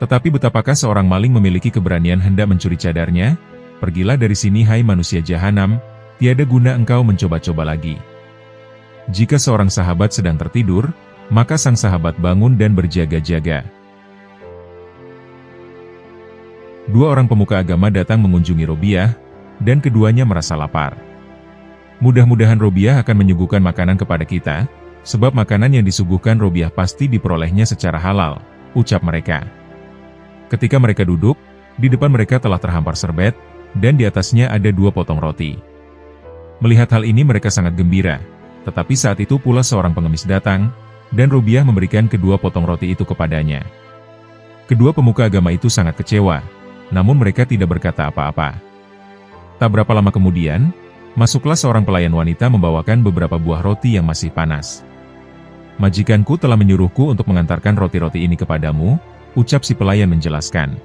Tetapi betapakah seorang maling memiliki keberanian hendak mencuri cadarnya? Pergilah dari sini hai manusia jahanam, tiada guna engkau mencoba-coba lagi. Jika seorang sahabat sedang tertidur, maka sang sahabat bangun dan berjaga-jaga. 2 orang pemuka agama datang mengunjungi Robiah, dan keduanya merasa lapar. Mudah-mudahan Robiah akan menyuguhkan makanan kepada kita, sebab makanan yang disuguhkan Robiah pasti diperolehnya secara halal, ucap mereka. Ketika mereka duduk, di depan mereka telah terhampar serbet, dan di atasnya ada 2 potong roti. Melihat hal ini mereka sangat gembira, tetapi saat itu pula seorang pengemis datang, dan Robiah memberikan kedua potong roti itu kepadanya. Kedua pemuka agama itu sangat kecewa, namun mereka tidak berkata apa-apa. Tak berapa lama kemudian, masuklah seorang pelayan wanita membawakan beberapa buah roti yang masih panas. Majikanku telah menyuruhku untuk mengantarkan roti-roti ini kepadamu, ucap si pelayan menjelaskan.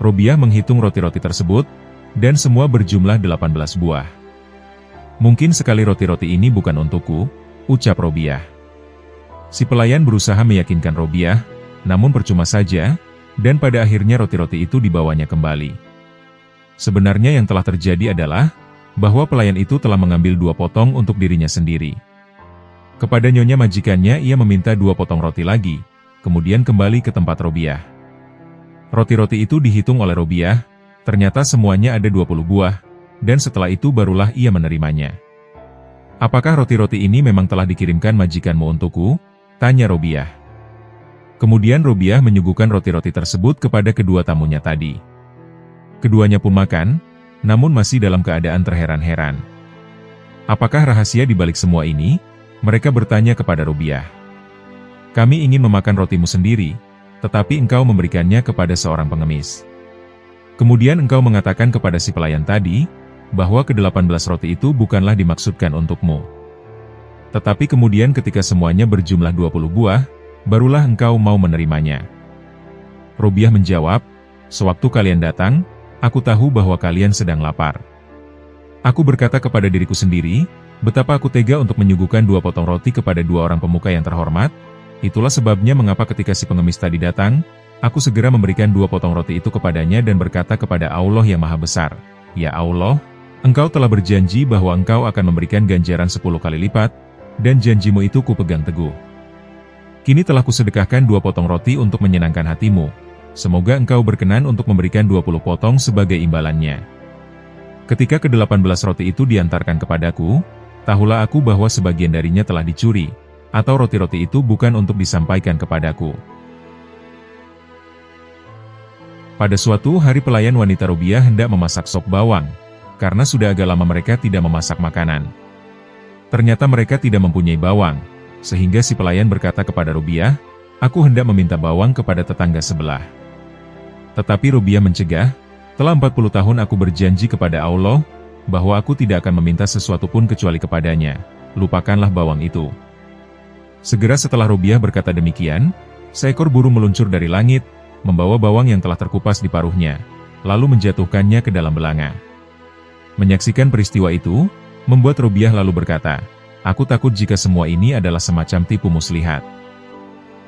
Robiah menghitung roti-roti tersebut, dan semua berjumlah 18 buah. Mungkin sekali roti-roti ini bukan untukku, ucap Robiah. Si pelayan berusaha meyakinkan Robiah, namun percuma saja, dan pada akhirnya roti-roti itu dibawanya kembali. Sebenarnya yang telah terjadi adalah, bahwa pelayan itu telah mengambil 2 potong untuk dirinya sendiri. Kepada nyonya majikannya ia meminta 2 potong roti lagi, kemudian kembali ke tempat Robiah. Roti-roti itu dihitung oleh Robiah, ternyata semuanya ada 20 buah, dan setelah itu barulah ia menerimanya. Apakah roti-roti ini memang telah dikirimkan majikanmu untukku? Tanya Robiah. Kemudian Robiah menyuguhkan roti-roti tersebut kepada kedua tamunya tadi. Keduanya pun makan, namun masih dalam keadaan terheran-heran. Apakah rahasia di balik semua ini? Mereka bertanya kepada Robiah. Kami ingin memakan rotimu sendiri, tetapi engkau memberikannya kepada seorang pengemis. Kemudian engkau mengatakan kepada si pelayan tadi, bahwa ke-18 roti itu bukanlah dimaksudkan untukmu. Tetapi kemudian ketika semuanya berjumlah 20 buah, barulah engkau mau menerimanya. Robiah menjawab, sewaktu kalian datang, aku tahu bahwa kalian sedang lapar. Aku berkata kepada diriku sendiri, betapa aku tega untuk menyuguhkan 2 potong roti kepada 2 orang pemuka yang terhormat, itulah sebabnya mengapa ketika si pengemis tadi datang, aku segera memberikan 2 potong roti itu kepadanya dan berkata kepada Allah yang Maha Besar, Ya Allah, Engkau telah berjanji bahwa Engkau akan memberikan ganjaran 10 kali lipat, dan janjimu itu kupegang teguh. Kini telah kusedekahkan 2 potong roti untuk menyenangkan hatimu, semoga engkau berkenan untuk memberikan 20 potong sebagai imbalannya. Ketika ke-18 roti itu diantarkan kepadaku, tahulah aku bahwa sebagian darinya telah dicuri, atau roti-roti itu bukan untuk disampaikan kepadaku. Pada suatu hari pelayan wanita Robiah hendak memasak sop bawang, karena sudah agak lama mereka tidak memasak makanan. Ternyata mereka tidak mempunyai bawang, sehingga si pelayan berkata kepada Robiah, aku hendak meminta bawang kepada tetangga sebelah. Tetapi Robiah mencegah, telah 40 tahun aku berjanji kepada Allah, bahwa aku tidak akan meminta sesuatu pun kecuali kepadanya, lupakanlah bawang itu. Segera setelah Robiah berkata demikian, seekor burung meluncur dari langit, membawa bawang yang telah terkupas di paruhnya, lalu menjatuhkannya ke dalam belanga. Menyaksikan peristiwa itu, membuat Robiah lalu berkata, aku takut jika semua ini adalah semacam tipu muslihat.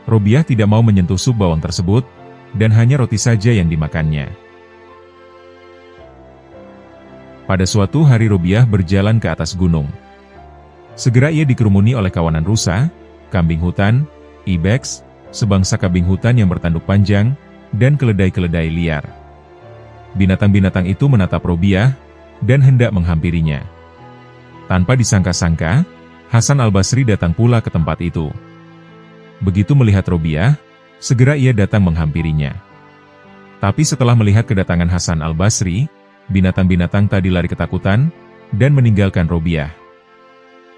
Robiah tidak mau menyentuh sup bawang tersebut, dan hanya roti saja yang dimakannya. Pada suatu hari Robiah berjalan ke atas gunung. Segera ia dikerumuni oleh kawanan rusa, kambing hutan, ibex, sebangsa kambing hutan yang bertanduk panjang, dan keledai-keledai liar. Binatang-binatang itu menatap Robiah, dan hendak menghampirinya. Tanpa disangka-sangka, Hasan al-Basri datang pula ke tempat itu. Begitu melihat Robiah, segera ia datang menghampirinya. Tapi setelah melihat kedatangan Hasan al-Basri, binatang-binatang tadi lari ketakutan, dan meninggalkan Robiah.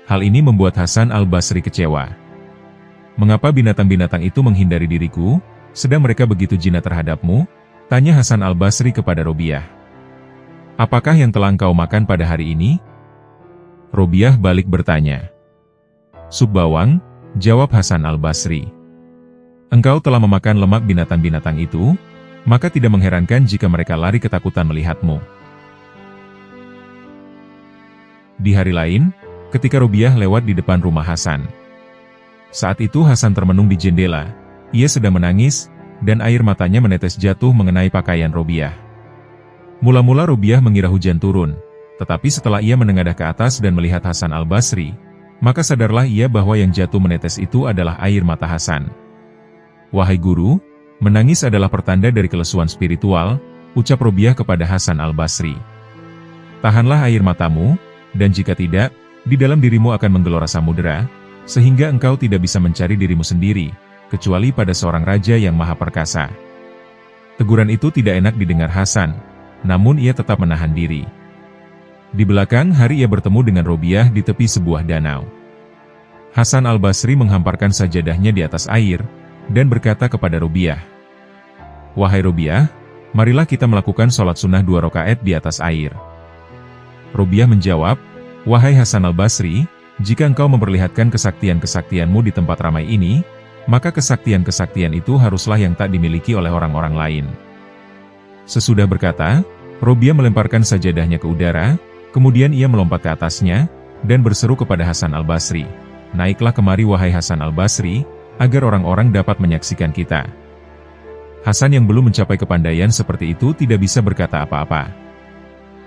Hal ini membuat Hasan al-Basri kecewa. Mengapa binatang-binatang itu menghindari diriku, sedang mereka begitu jinak terhadapmu? Tanya Hasan al-Basri kepada Robiah. Apakah yang telah engkau makan pada hari ini? Robiah balik bertanya. Sup bawang, jawab Hasan al-Basri. Engkau telah memakan lemak binatang-binatang itu, maka tidak mengherankan jika mereka lari ketakutan melihatmu. Di hari lain, ketika Robiah lewat di depan rumah Hasan. Saat itu Hasan termenung di jendela, ia sedang menangis, dan air matanya menetes jatuh mengenai pakaian Robiah. Mula-mula Robiah mengira hujan turun, tetapi setelah ia menengadah ke atas dan melihat Hasan al-Basri, maka sadarlah ia bahwa yang jatuh menetes itu adalah air mata Hasan. Wahai guru, menangis adalah pertanda dari kelesuan spiritual, ucap Robiah kepada Hasan al-Basri. Tahanlah air matamu, dan jika tidak, di dalam dirimu akan menggelora samudera, sehingga engkau tidak bisa mencari dirimu sendiri, kecuali pada seorang raja yang maha perkasa. Teguran itu tidak enak didengar Hasan, namun ia tetap menahan diri. Di belakang hari ia bertemu dengan Robiah di tepi sebuah danau. Hasan al-Basri menghamparkan sajadahnya di atas air, dan berkata kepada Robiah, "Wahai Robiah, marilah kita melakukan sholat sunnah 2 rakaat di atas air." Robiah menjawab, "Wahai Hasan al-Basri, jika engkau memperlihatkan kesaktian-kesaktianmu di tempat ramai ini, maka kesaktian-kesaktian itu haruslah yang tak dimiliki oleh orang-orang lain." Sesudah berkata, Robiah melemparkan sajadahnya ke udara, kemudian ia melompat ke atasnya, dan berseru kepada Hasan al-Basri, "Naiklah kemari wahai Hasan al-Basri, agar orang-orang dapat menyaksikan kita." Hasan yang belum mencapai kepandaian seperti itu tidak bisa berkata apa-apa.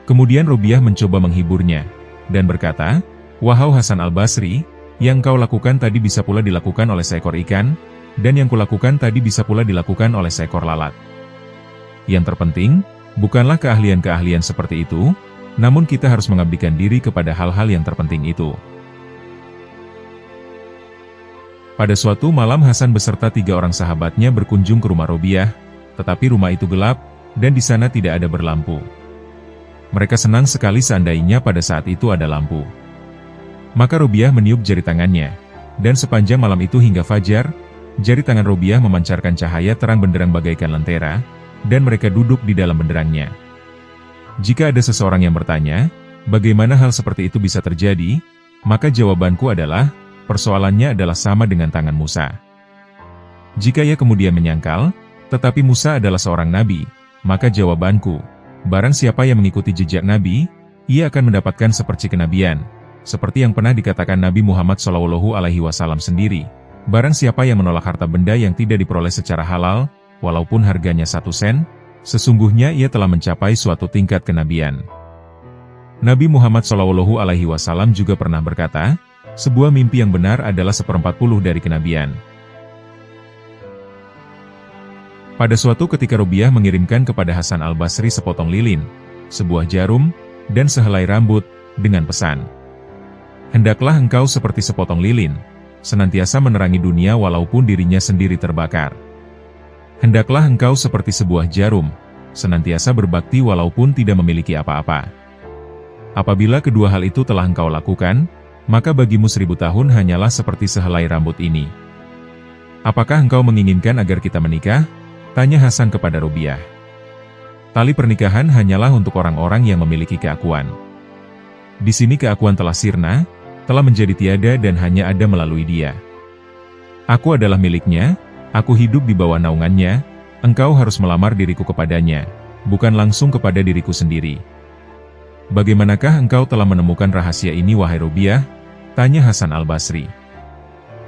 Kemudian Robiah mencoba menghiburnya, dan berkata, "Wahai Hasan al-Basri, yang kau lakukan tadi bisa pula dilakukan oleh seekor ikan, dan yang kulakukan tadi bisa pula dilakukan oleh seekor lalat. Yang terpenting, bukanlah keahlian-keahlian seperti itu, namun kita harus mengabdikan diri kepada hal-hal yang terpenting itu." Pada suatu malam Hasan beserta 3 orang sahabatnya berkunjung ke rumah Robiah, tetapi rumah itu gelap, dan di sana tidak ada berlampu. Mereka senang sekali seandainya pada saat itu ada lampu. Maka Robiah meniup jari tangannya, dan sepanjang malam itu hingga fajar, jari tangan Robiah memancarkan cahaya terang benderang bagaikan lentera, dan mereka duduk di dalam benderangnya. Jika ada seseorang yang bertanya, bagaimana hal seperti itu bisa terjadi, maka jawabanku adalah, persoalannya adalah sama dengan tangan Musa. Jika ia kemudian menyangkal, tetapi Musa adalah seorang nabi, maka jawabanku, barang siapa yang mengikuti jejak nabi, ia akan mendapatkan seperti kenabian, seperti yang pernah dikatakan Nabi Muhammad SAW sendiri, barang siapa yang menolak harta benda yang tidak diperoleh secara halal, walaupun harganya 1 sen, sesungguhnya ia telah mencapai suatu tingkat kenabian. Nabi Muhammad SAW juga pernah berkata, sebuah mimpi yang benar adalah 1/40 dari kenabian. Pada suatu ketika Robiah mengirimkan kepada Hasan al-Basri sepotong lilin, sebuah jarum, dan sehelai rambut, dengan pesan, "Hendaklah engkau seperti sepotong lilin, senantiasa menerangi dunia walaupun dirinya sendiri terbakar. Hendaklah engkau seperti sebuah jarum, senantiasa berbakti walaupun tidak memiliki apa-apa. Apabila kedua hal itu telah engkau lakukan, maka bagimu 1000 tahun hanyalah seperti sehelai rambut ini. Apakah engkau menginginkan agar kita menikah?" Tanya Hasan kepada Robiah. Tali pernikahan hanyalah untuk orang-orang yang memiliki keakuan. Di sini keakuan telah sirna, telah menjadi tiada dan hanya ada melalui dia. Aku adalah miliknya, aku hidup di bawah naungannya, engkau harus melamar diriku kepadanya, bukan langsung kepada diriku sendiri. Bagaimanakah engkau telah menemukan rahasia ini wahai Robiah? Tanya Hasan al-Basri.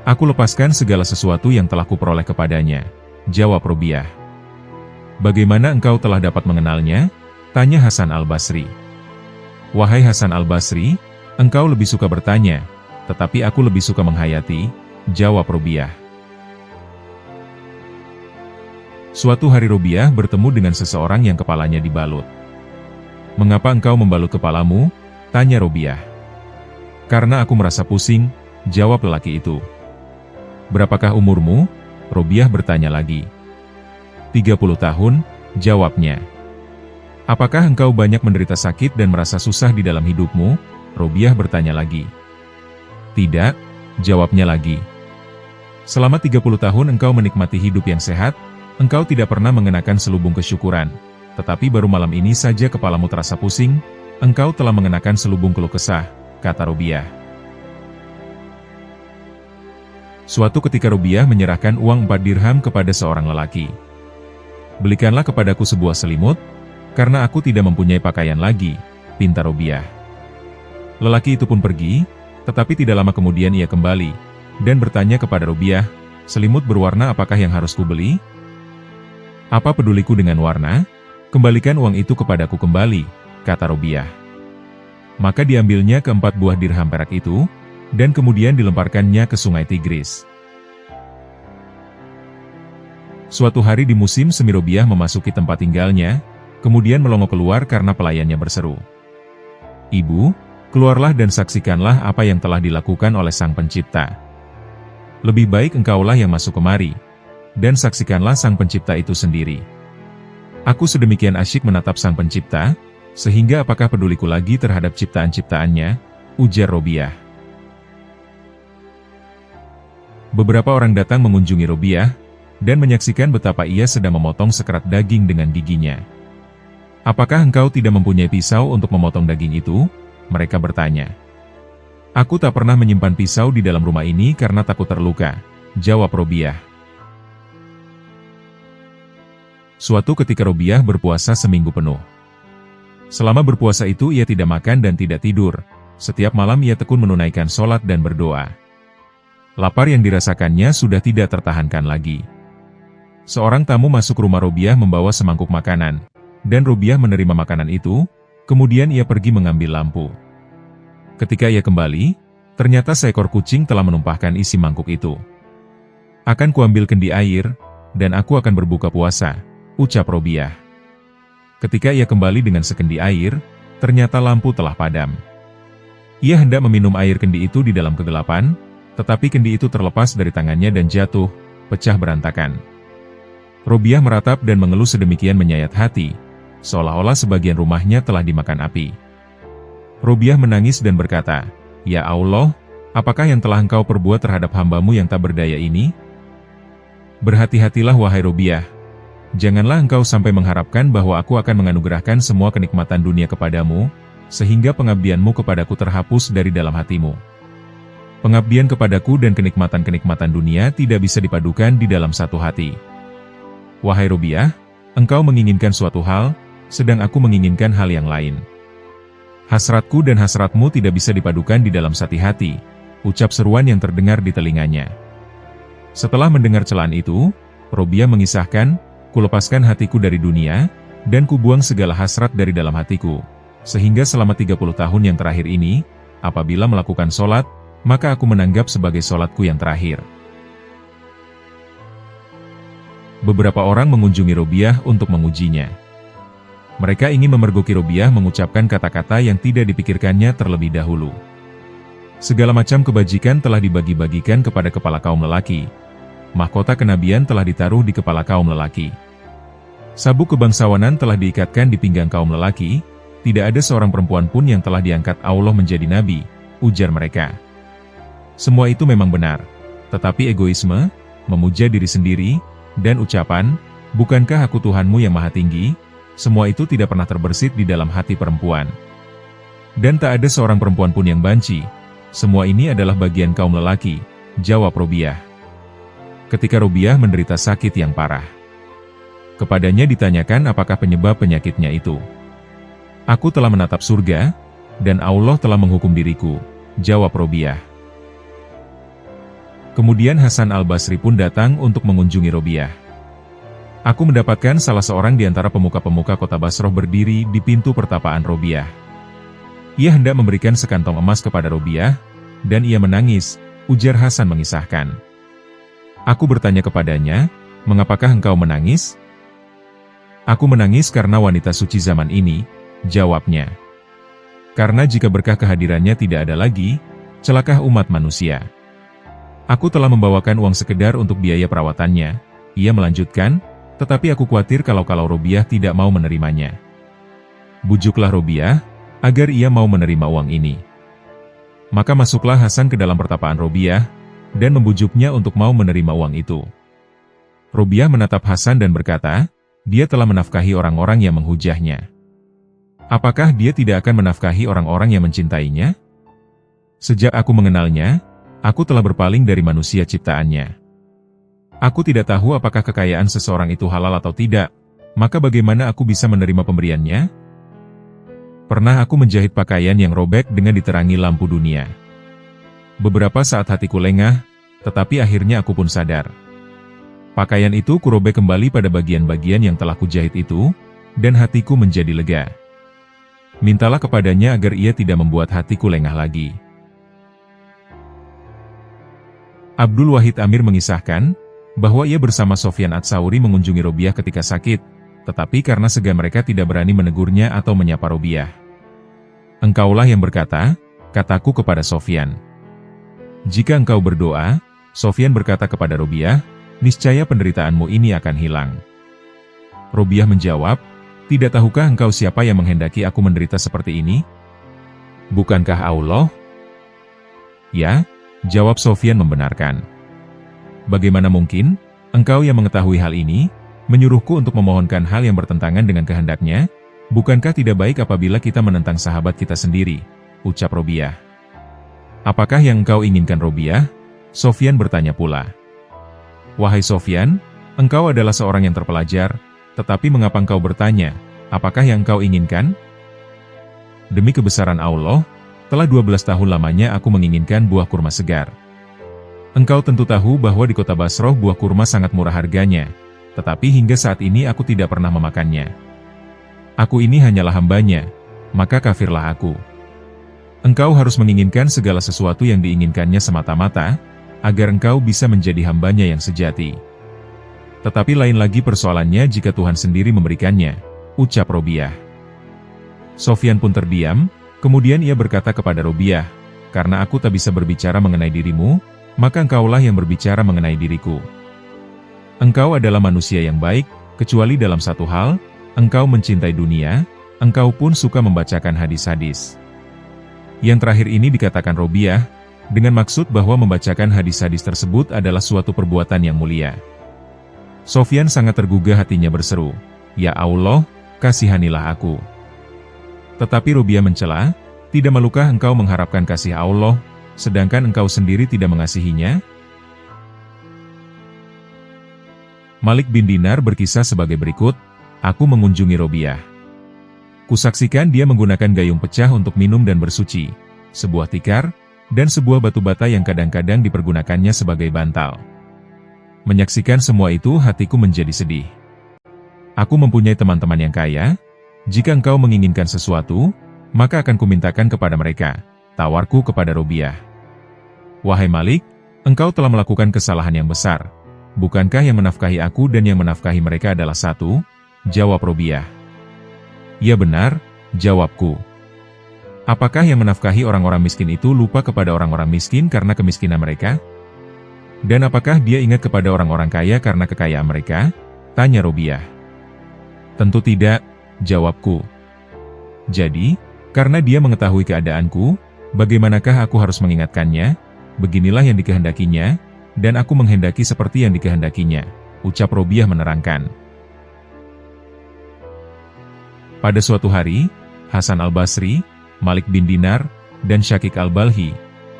Aku lepaskan segala sesuatu yang telah kuperoleh kepadanya, jawab Robiah. Bagaimana engkau telah dapat mengenalnya? Tanya Hasan al-Basri. Wahai Hasan al-Basri, engkau lebih suka bertanya, tetapi aku lebih suka menghayati, jawab Robiah. Suatu hari Robiah bertemu dengan seseorang yang kepalanya dibalut. Mengapa engkau membalut kepalamu? Tanya Robiah. Karena aku merasa pusing, jawab lelaki itu. Berapakah umurmu? Robiah bertanya lagi. 30 tahun, jawabnya. Apakah engkau banyak menderita sakit dan merasa susah di dalam hidupmu? Robiah bertanya lagi. Tidak, jawabnya lagi. Selama 30 tahun engkau menikmati hidup yang sehat, engkau tidak pernah mengenakan selubung kesyukuran, tetapi baru malam ini saja kepalamu terasa pusing, engkau telah mengenakan selubung keluh kesah, kata Robiah. Suatu ketika Robiah menyerahkan uang 4 dirham kepada seorang lelaki. Belikanlah kepadaku sebuah selimut, karena aku tidak mempunyai pakaian lagi, pinta Robiah. Lelaki itu pun pergi, tetapi tidak lama kemudian ia kembali, dan bertanya kepada Robiah, selimut berwarna apakah yang harus kubeli? Apa peduliku dengan warna? Kembalikan uang itu kepadaku kembali, kata Robiah. Maka diambilnya ke-4 buah dirham perak itu, dan kemudian dilemparkannya ke sungai Tigris. Suatu hari di musim semi Robiah memasuki tempat tinggalnya, kemudian melongo keluar karena pelayannya berseru. Ibu, keluarlah dan saksikanlah apa yang telah dilakukan oleh Sang Pencipta. Lebih baik engkaulah yang masuk kemari, dan saksikanlah Sang Pencipta itu sendiri. Aku sedemikian asyik menatap Sang Pencipta, sehingga apakah peduliku lagi terhadap ciptaan-ciptaannya, ujar Robiah. Beberapa orang datang mengunjungi Robiah, dan menyaksikan betapa ia sedang memotong sekerat daging dengan giginya. Apakah engkau tidak mempunyai pisau untuk memotong daging itu? Mereka bertanya. Aku tak pernah menyimpan pisau di dalam rumah ini karena takut terluka, jawab Robiah. Suatu ketika Robiah berpuasa seminggu penuh. Selama berpuasa itu ia tidak makan dan tidak tidur, setiap malam ia tekun menunaikan sholat dan berdoa. Lapar yang dirasakannya sudah tidak tertahankan lagi. Seorang tamu masuk rumah Robiah membawa semangkuk makanan, dan Robiah menerima makanan itu, kemudian ia pergi mengambil lampu. Ketika ia kembali, ternyata seekor kucing telah menumpahkan isi mangkuk itu. Akan kuambil kendi air, dan aku akan berbuka puasa, ucap Robiah. Ketika ia kembali dengan sekendi air, ternyata lampu telah padam. Ia hendak meminum air kendi itu di dalam kegelapan, tetapi kendi itu terlepas dari tangannya dan jatuh, pecah berantakan. Robiah meratap dan mengeluh sedemikian menyayat hati, seolah-olah sebagian rumahnya telah dimakan api. Robiah menangis dan berkata, Ya Allah, apakah yang telah engkau perbuat terhadap hamba-Mu yang tak berdaya ini? Berhati-hatilah wahai Robiah, janganlah engkau sampai mengharapkan bahwa aku akan menganugerahkan semua kenikmatan dunia kepadamu, sehingga pengabdianmu kepadaku terhapus dari dalam hatimu. Pengabdian kepadaku dan kenikmatan-kenikmatan dunia tidak bisa dipadukan di dalam satu hati. Wahai Robiah, engkau menginginkan suatu hal, sedang aku menginginkan hal yang lain. Hasratku dan hasratmu tidak bisa dipadukan di dalam satu hati, ucap seruan yang terdengar di telinganya. Setelah mendengar celaan itu, Robiah mengisahkan, kulepaskan hatiku dari dunia, dan kubuang segala hasrat dari dalam hatiku, sehingga selama 30 tahun yang terakhir ini, apabila melakukan sholat, maka aku menanggap sebagai sholatku yang terakhir. Beberapa orang mengunjungi Robiah untuk mengujinya. Mereka ingin memergoki Robiah mengucapkan kata-kata yang tidak dipikirkannya terlebih dahulu. Segala macam kebajikan telah dibagi-bagikan kepada kepala kaum lelaki. Mahkota kenabian telah ditaruh di kepala kaum lelaki. Sabuk kebangsawanan telah diikatkan di pinggang kaum lelaki. Tidak ada seorang perempuan pun yang telah diangkat Allah menjadi nabi, ujar mereka. Semua itu memang benar, tetapi egoisme, memuja diri sendiri, dan ucapan, bukankah aku Tuhanmu yang maha tinggi, semua itu tidak pernah terbersit di dalam hati perempuan. Dan tak ada seorang perempuan pun yang banci, semua ini adalah bagian kaum lelaki, jawab Robiah. Ketika Robiah menderita sakit yang parah, kepadanya ditanyakan apakah penyebab penyakitnya itu. Aku telah menatap surga, dan Allah telah menghukum diriku, jawab Robiah. Kemudian Hasan al-Basri pun datang untuk mengunjungi Robiah. Aku mendapatkan salah seorang di antara pemuka-pemuka kota Basroh berdiri di pintu pertapaan Robiah. Ia hendak memberikan sekantong emas kepada Robiah, dan ia menangis, ujar Hasan mengisahkan. Aku bertanya kepadanya, mengapakah engkau menangis? Aku menangis karena wanita suci zaman ini, jawabnya. Karena jika berkah kehadirannya tidak ada lagi, celaka umat manusia. Aku telah membawakan uang sekedar untuk biaya perawatannya, ia melanjutkan, tetapi aku khawatir kalau Robiah tidak mau menerimanya. Bujuklah Robiah, agar ia mau menerima uang ini. Maka masuklah Hasan ke dalam pertapaan Robiah, dan membujuknya untuk mau menerima uang itu. Robiah menatap Hasan dan berkata, dia telah menafkahi orang-orang yang menghujahnya. Apakah dia tidak akan menafkahi orang-orang yang mencintainya? Sejak aku mengenalnya, aku telah berpaling dari manusia ciptaannya. Aku tidak tahu apakah kekayaan seseorang itu halal atau tidak, maka bagaimana aku bisa menerima pemberiannya? Pernah aku menjahit pakaian yang robek dengan diterangi lampu dunia. Beberapa saat hatiku lengah, tetapi akhirnya aku pun sadar. Pakaian itu kurobek kembali pada bagian-bagian yang telah kujahit itu, dan hatiku menjadi lega. Mintalah kepadanya agar ia tidak membuat hatiku lengah lagi. Abdul Wahid Amir mengisahkan, bahwa ia bersama Sofyan Ats-Tsauri mengunjungi Robiah ketika sakit, tetapi karena segan mereka tidak berani menegurnya atau menyapa Robiah. Engkaulah yang berkata, kataku kepada Sofyan. Jika engkau berdoa, Sofyan berkata kepada Robiah, niscaya penderitaanmu ini akan hilang. Robiah menjawab, tidak tahukah engkau siapa yang menghendaki aku menderita seperti ini? Bukankah Allah? Ya, jawab Sofyan membenarkan. Bagaimana mungkin, engkau yang mengetahui hal ini, menyuruhku untuk memohonkan hal yang bertentangan dengan kehendaknya? Bukankah tidak baik apabila kita menentang sahabat kita sendiri? Ucap Robiah. Apakah yang engkau inginkan Robiah? Sofyan bertanya pula. Wahai Sofyan, engkau adalah seorang yang terpelajar, tetapi mengapa engkau bertanya, apakah yang engkau inginkan? Demi kebesaran Allah, telah 12 tahun lamanya aku menginginkan buah kurma segar. Engkau tentu tahu bahwa di kota Basroh buah kurma sangat murah harganya, tetapi hingga saat ini aku tidak pernah memakannya. Aku ini hanyalah hambanya, maka kafirlah aku. Engkau harus menginginkan segala sesuatu yang diinginkannya semata-mata, agar engkau bisa menjadi hambanya yang sejati. Tetapi lain lagi persoalannya jika Tuhan sendiri memberikannya, ucap Robiah. Sofyan pun terdiam, kemudian ia berkata kepada Robiah, karena aku tak bisa berbicara mengenai dirimu, maka engkaulah yang berbicara mengenai diriku. Engkau adalah manusia yang baik, kecuali dalam satu hal, engkau mencintai dunia, engkau pun suka membacakan hadis-hadis. Yang terakhir ini dikatakan Robiah, dengan maksud bahwa membacakan hadis-hadis tersebut adalah suatu perbuatan yang mulia. Sofyan sangat tergugah hatinya berseru, Ya Allah, kasihanilah aku. Tetapi Robiah mencela, tidak malukah engkau mengharapkan kasih Allah, sedangkan engkau sendiri tidak mengasihinya? Malik bin Dinar berkisah sebagai berikut, aku mengunjungi Robiah. Kusaksikan dia menggunakan gayung pecah untuk minum dan bersuci, sebuah tikar, dan sebuah batu bata yang kadang-kadang dipergunakannya sebagai bantal. Menyaksikan semua itu hatiku menjadi sedih. Aku mempunyai teman-teman yang kaya, jika engkau menginginkan sesuatu, maka akan kumintakan kepada mereka, tawarku kepada Robiah. Wahai Malik, engkau telah melakukan kesalahan yang besar. Bukankah yang menafkahi aku dan yang menafkahi mereka adalah satu? Jawab Robiah. Ya benar, jawabku. Apakah yang menafkahi orang-orang miskin itu lupa kepada orang-orang miskin karena kemiskinan mereka? Dan apakah dia ingat kepada orang-orang kaya karena kekayaan mereka? Tanya Robiah. Tentu tidak, jawabku. Jadi, karena dia mengetahui keadaanku, bagaimanakah aku harus mengingatkannya? Beginilah yang dikehendakinya, dan aku menghendaki seperti yang dikehendakinya, ucap Robiah menerangkan. Pada suatu hari, Hasan al-Basri, Malik bin Dinar, dan Syakik al-Balhi,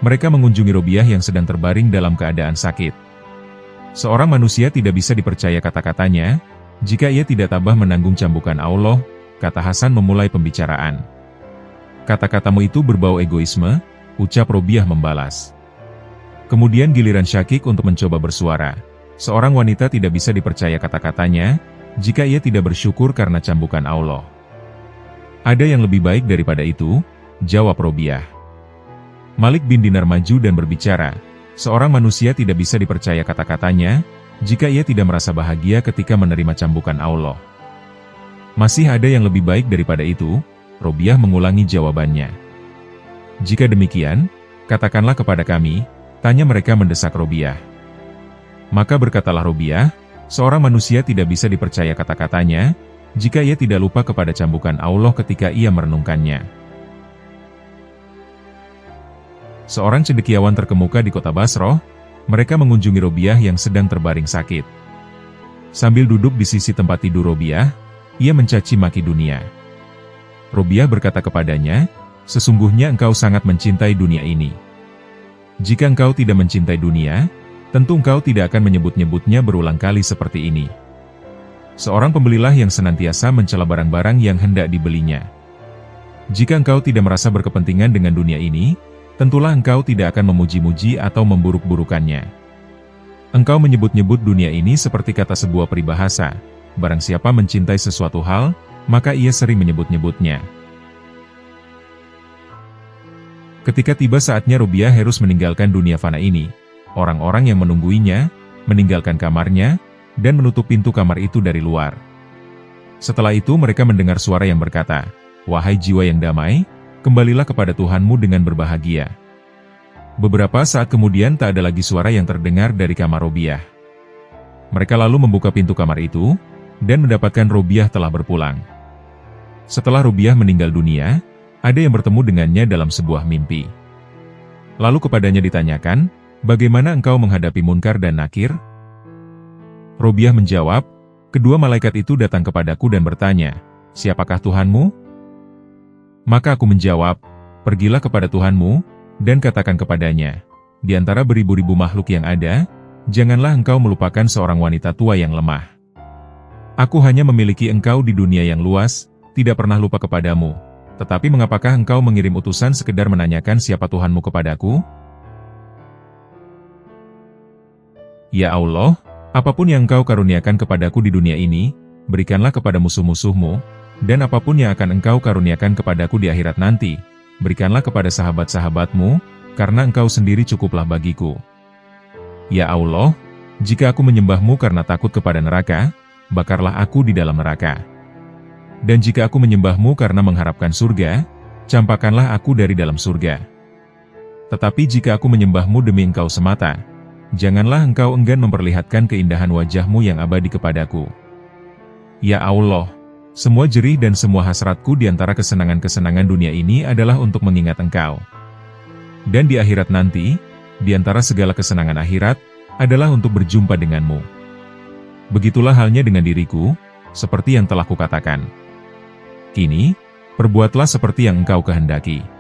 mereka mengunjungi Robiah yang sedang terbaring dalam keadaan sakit. Seorang manusia tidak bisa dipercaya kata-katanya, jika ia tidak tabah menanggung cambukan Allah, kata Hasan memulai pembicaraan. Kata-katamu itu berbau egoisme, ucap Robiah membalas. Kemudian giliran Syakik untuk mencoba bersuara. Seorang wanita tidak bisa dipercaya kata-katanya, jika ia tidak bersyukur karena cambukan Allah. Ada yang lebih baik daripada itu, jawab Robiah. Malik bin Dinar maju dan berbicara, seorang manusia tidak bisa dipercaya kata-katanya, jika ia tidak merasa bahagia ketika menerima cambukan Allah. Masih ada yang lebih baik daripada itu, Robiah mengulangi jawabannya. Jika demikian, katakanlah kepada kami, tanya mereka mendesak Robiah. Maka berkatalah Robiah, seorang manusia tidak bisa dipercaya kata-katanya, jika ia tidak lupa kepada cambukan Allah ketika ia merenungkannya. Seorang cendekiawan terkemuka di kota Basroh, mereka mengunjungi Robiah yang sedang terbaring sakit. Sambil duduk di sisi tempat tidur Robiah, ia mencaci maki dunia. Robiah berkata kepadanya, sesungguhnya engkau sangat mencintai dunia ini. Jika engkau tidak mencintai dunia, tentu engkau tidak akan menyebut-nyebutnya berulang kali seperti ini. Seorang pembelilah yang senantiasa mencela barang-barang yang hendak dibelinya. Jika engkau tidak merasa berkepentingan dengan dunia ini, tentulah engkau tidak akan memuji-muji atau memburuk-burukannya. Engkau menyebut-nyebut dunia ini seperti kata sebuah peribahasa, barang siapa mencintai sesuatu hal, maka ia sering menyebut-nyebutnya. Ketika tiba saatnya Robiah harus meninggalkan dunia fana ini, orang-orang yang menungguinya, meninggalkan kamarnya, dan menutup pintu kamar itu dari luar. Setelah itu mereka mendengar suara yang berkata, "Wahai jiwa yang damai, kembalilah kepada Tuhanmu dengan berbahagia." Beberapa saat kemudian tak ada lagi suara yang terdengar dari kamar Robiah. Mereka lalu membuka pintu kamar itu, dan mendapatkan Robiah telah berpulang. Setelah Robiah meninggal dunia, ada yang bertemu dengannya dalam sebuah mimpi. Lalu kepadanya ditanyakan, "Bagaimana engkau menghadapi Munkar dan Nakir?" Robiah menjawab, "Kedua malaikat itu datang kepadaku dan bertanya, 'Siapakah Tuhanmu?' Maka aku menjawab, 'Pergilah kepada Tuhanmu, dan katakan kepadanya, di antara beribu-ribu makhluk yang ada, janganlah engkau melupakan seorang wanita tua yang lemah. Aku hanya memiliki engkau di dunia yang luas, tidak pernah lupa kepadamu. Tetapi mengapakah engkau mengirim utusan sekedar menanyakan siapa Tuhanmu kepadaku?' Ya Allah, apapun yang engkau karuniakan kepadaku di dunia ini, berikanlah kepada musuh-musuhmu, dan apapun yang akan engkau karuniakan kepadaku di akhirat nanti, berikanlah kepada sahabat-sahabatmu, karena engkau sendiri cukuplah bagiku. Ya Allah, jika aku menyembahmu karena takut kepada neraka, bakarlah aku di dalam neraka. Dan jika aku menyembahmu karena mengharapkan surga, campakkanlah aku dari dalam surga. Tetapi jika aku menyembahmu demi engkau semata, janganlah engkau enggan memperlihatkan keindahan wajahmu yang abadi kepadaku. Ya Allah, semua jerih dan semua hasratku di antara kesenangan-kesenangan dunia ini adalah untuk mengingat engkau. Dan di akhirat nanti, di antara segala kesenangan akhirat, adalah untuk berjumpa denganmu. Begitulah halnya dengan diriku, seperti yang telah kukatakan. Kini, perbuatlah seperti yang engkau kehendaki."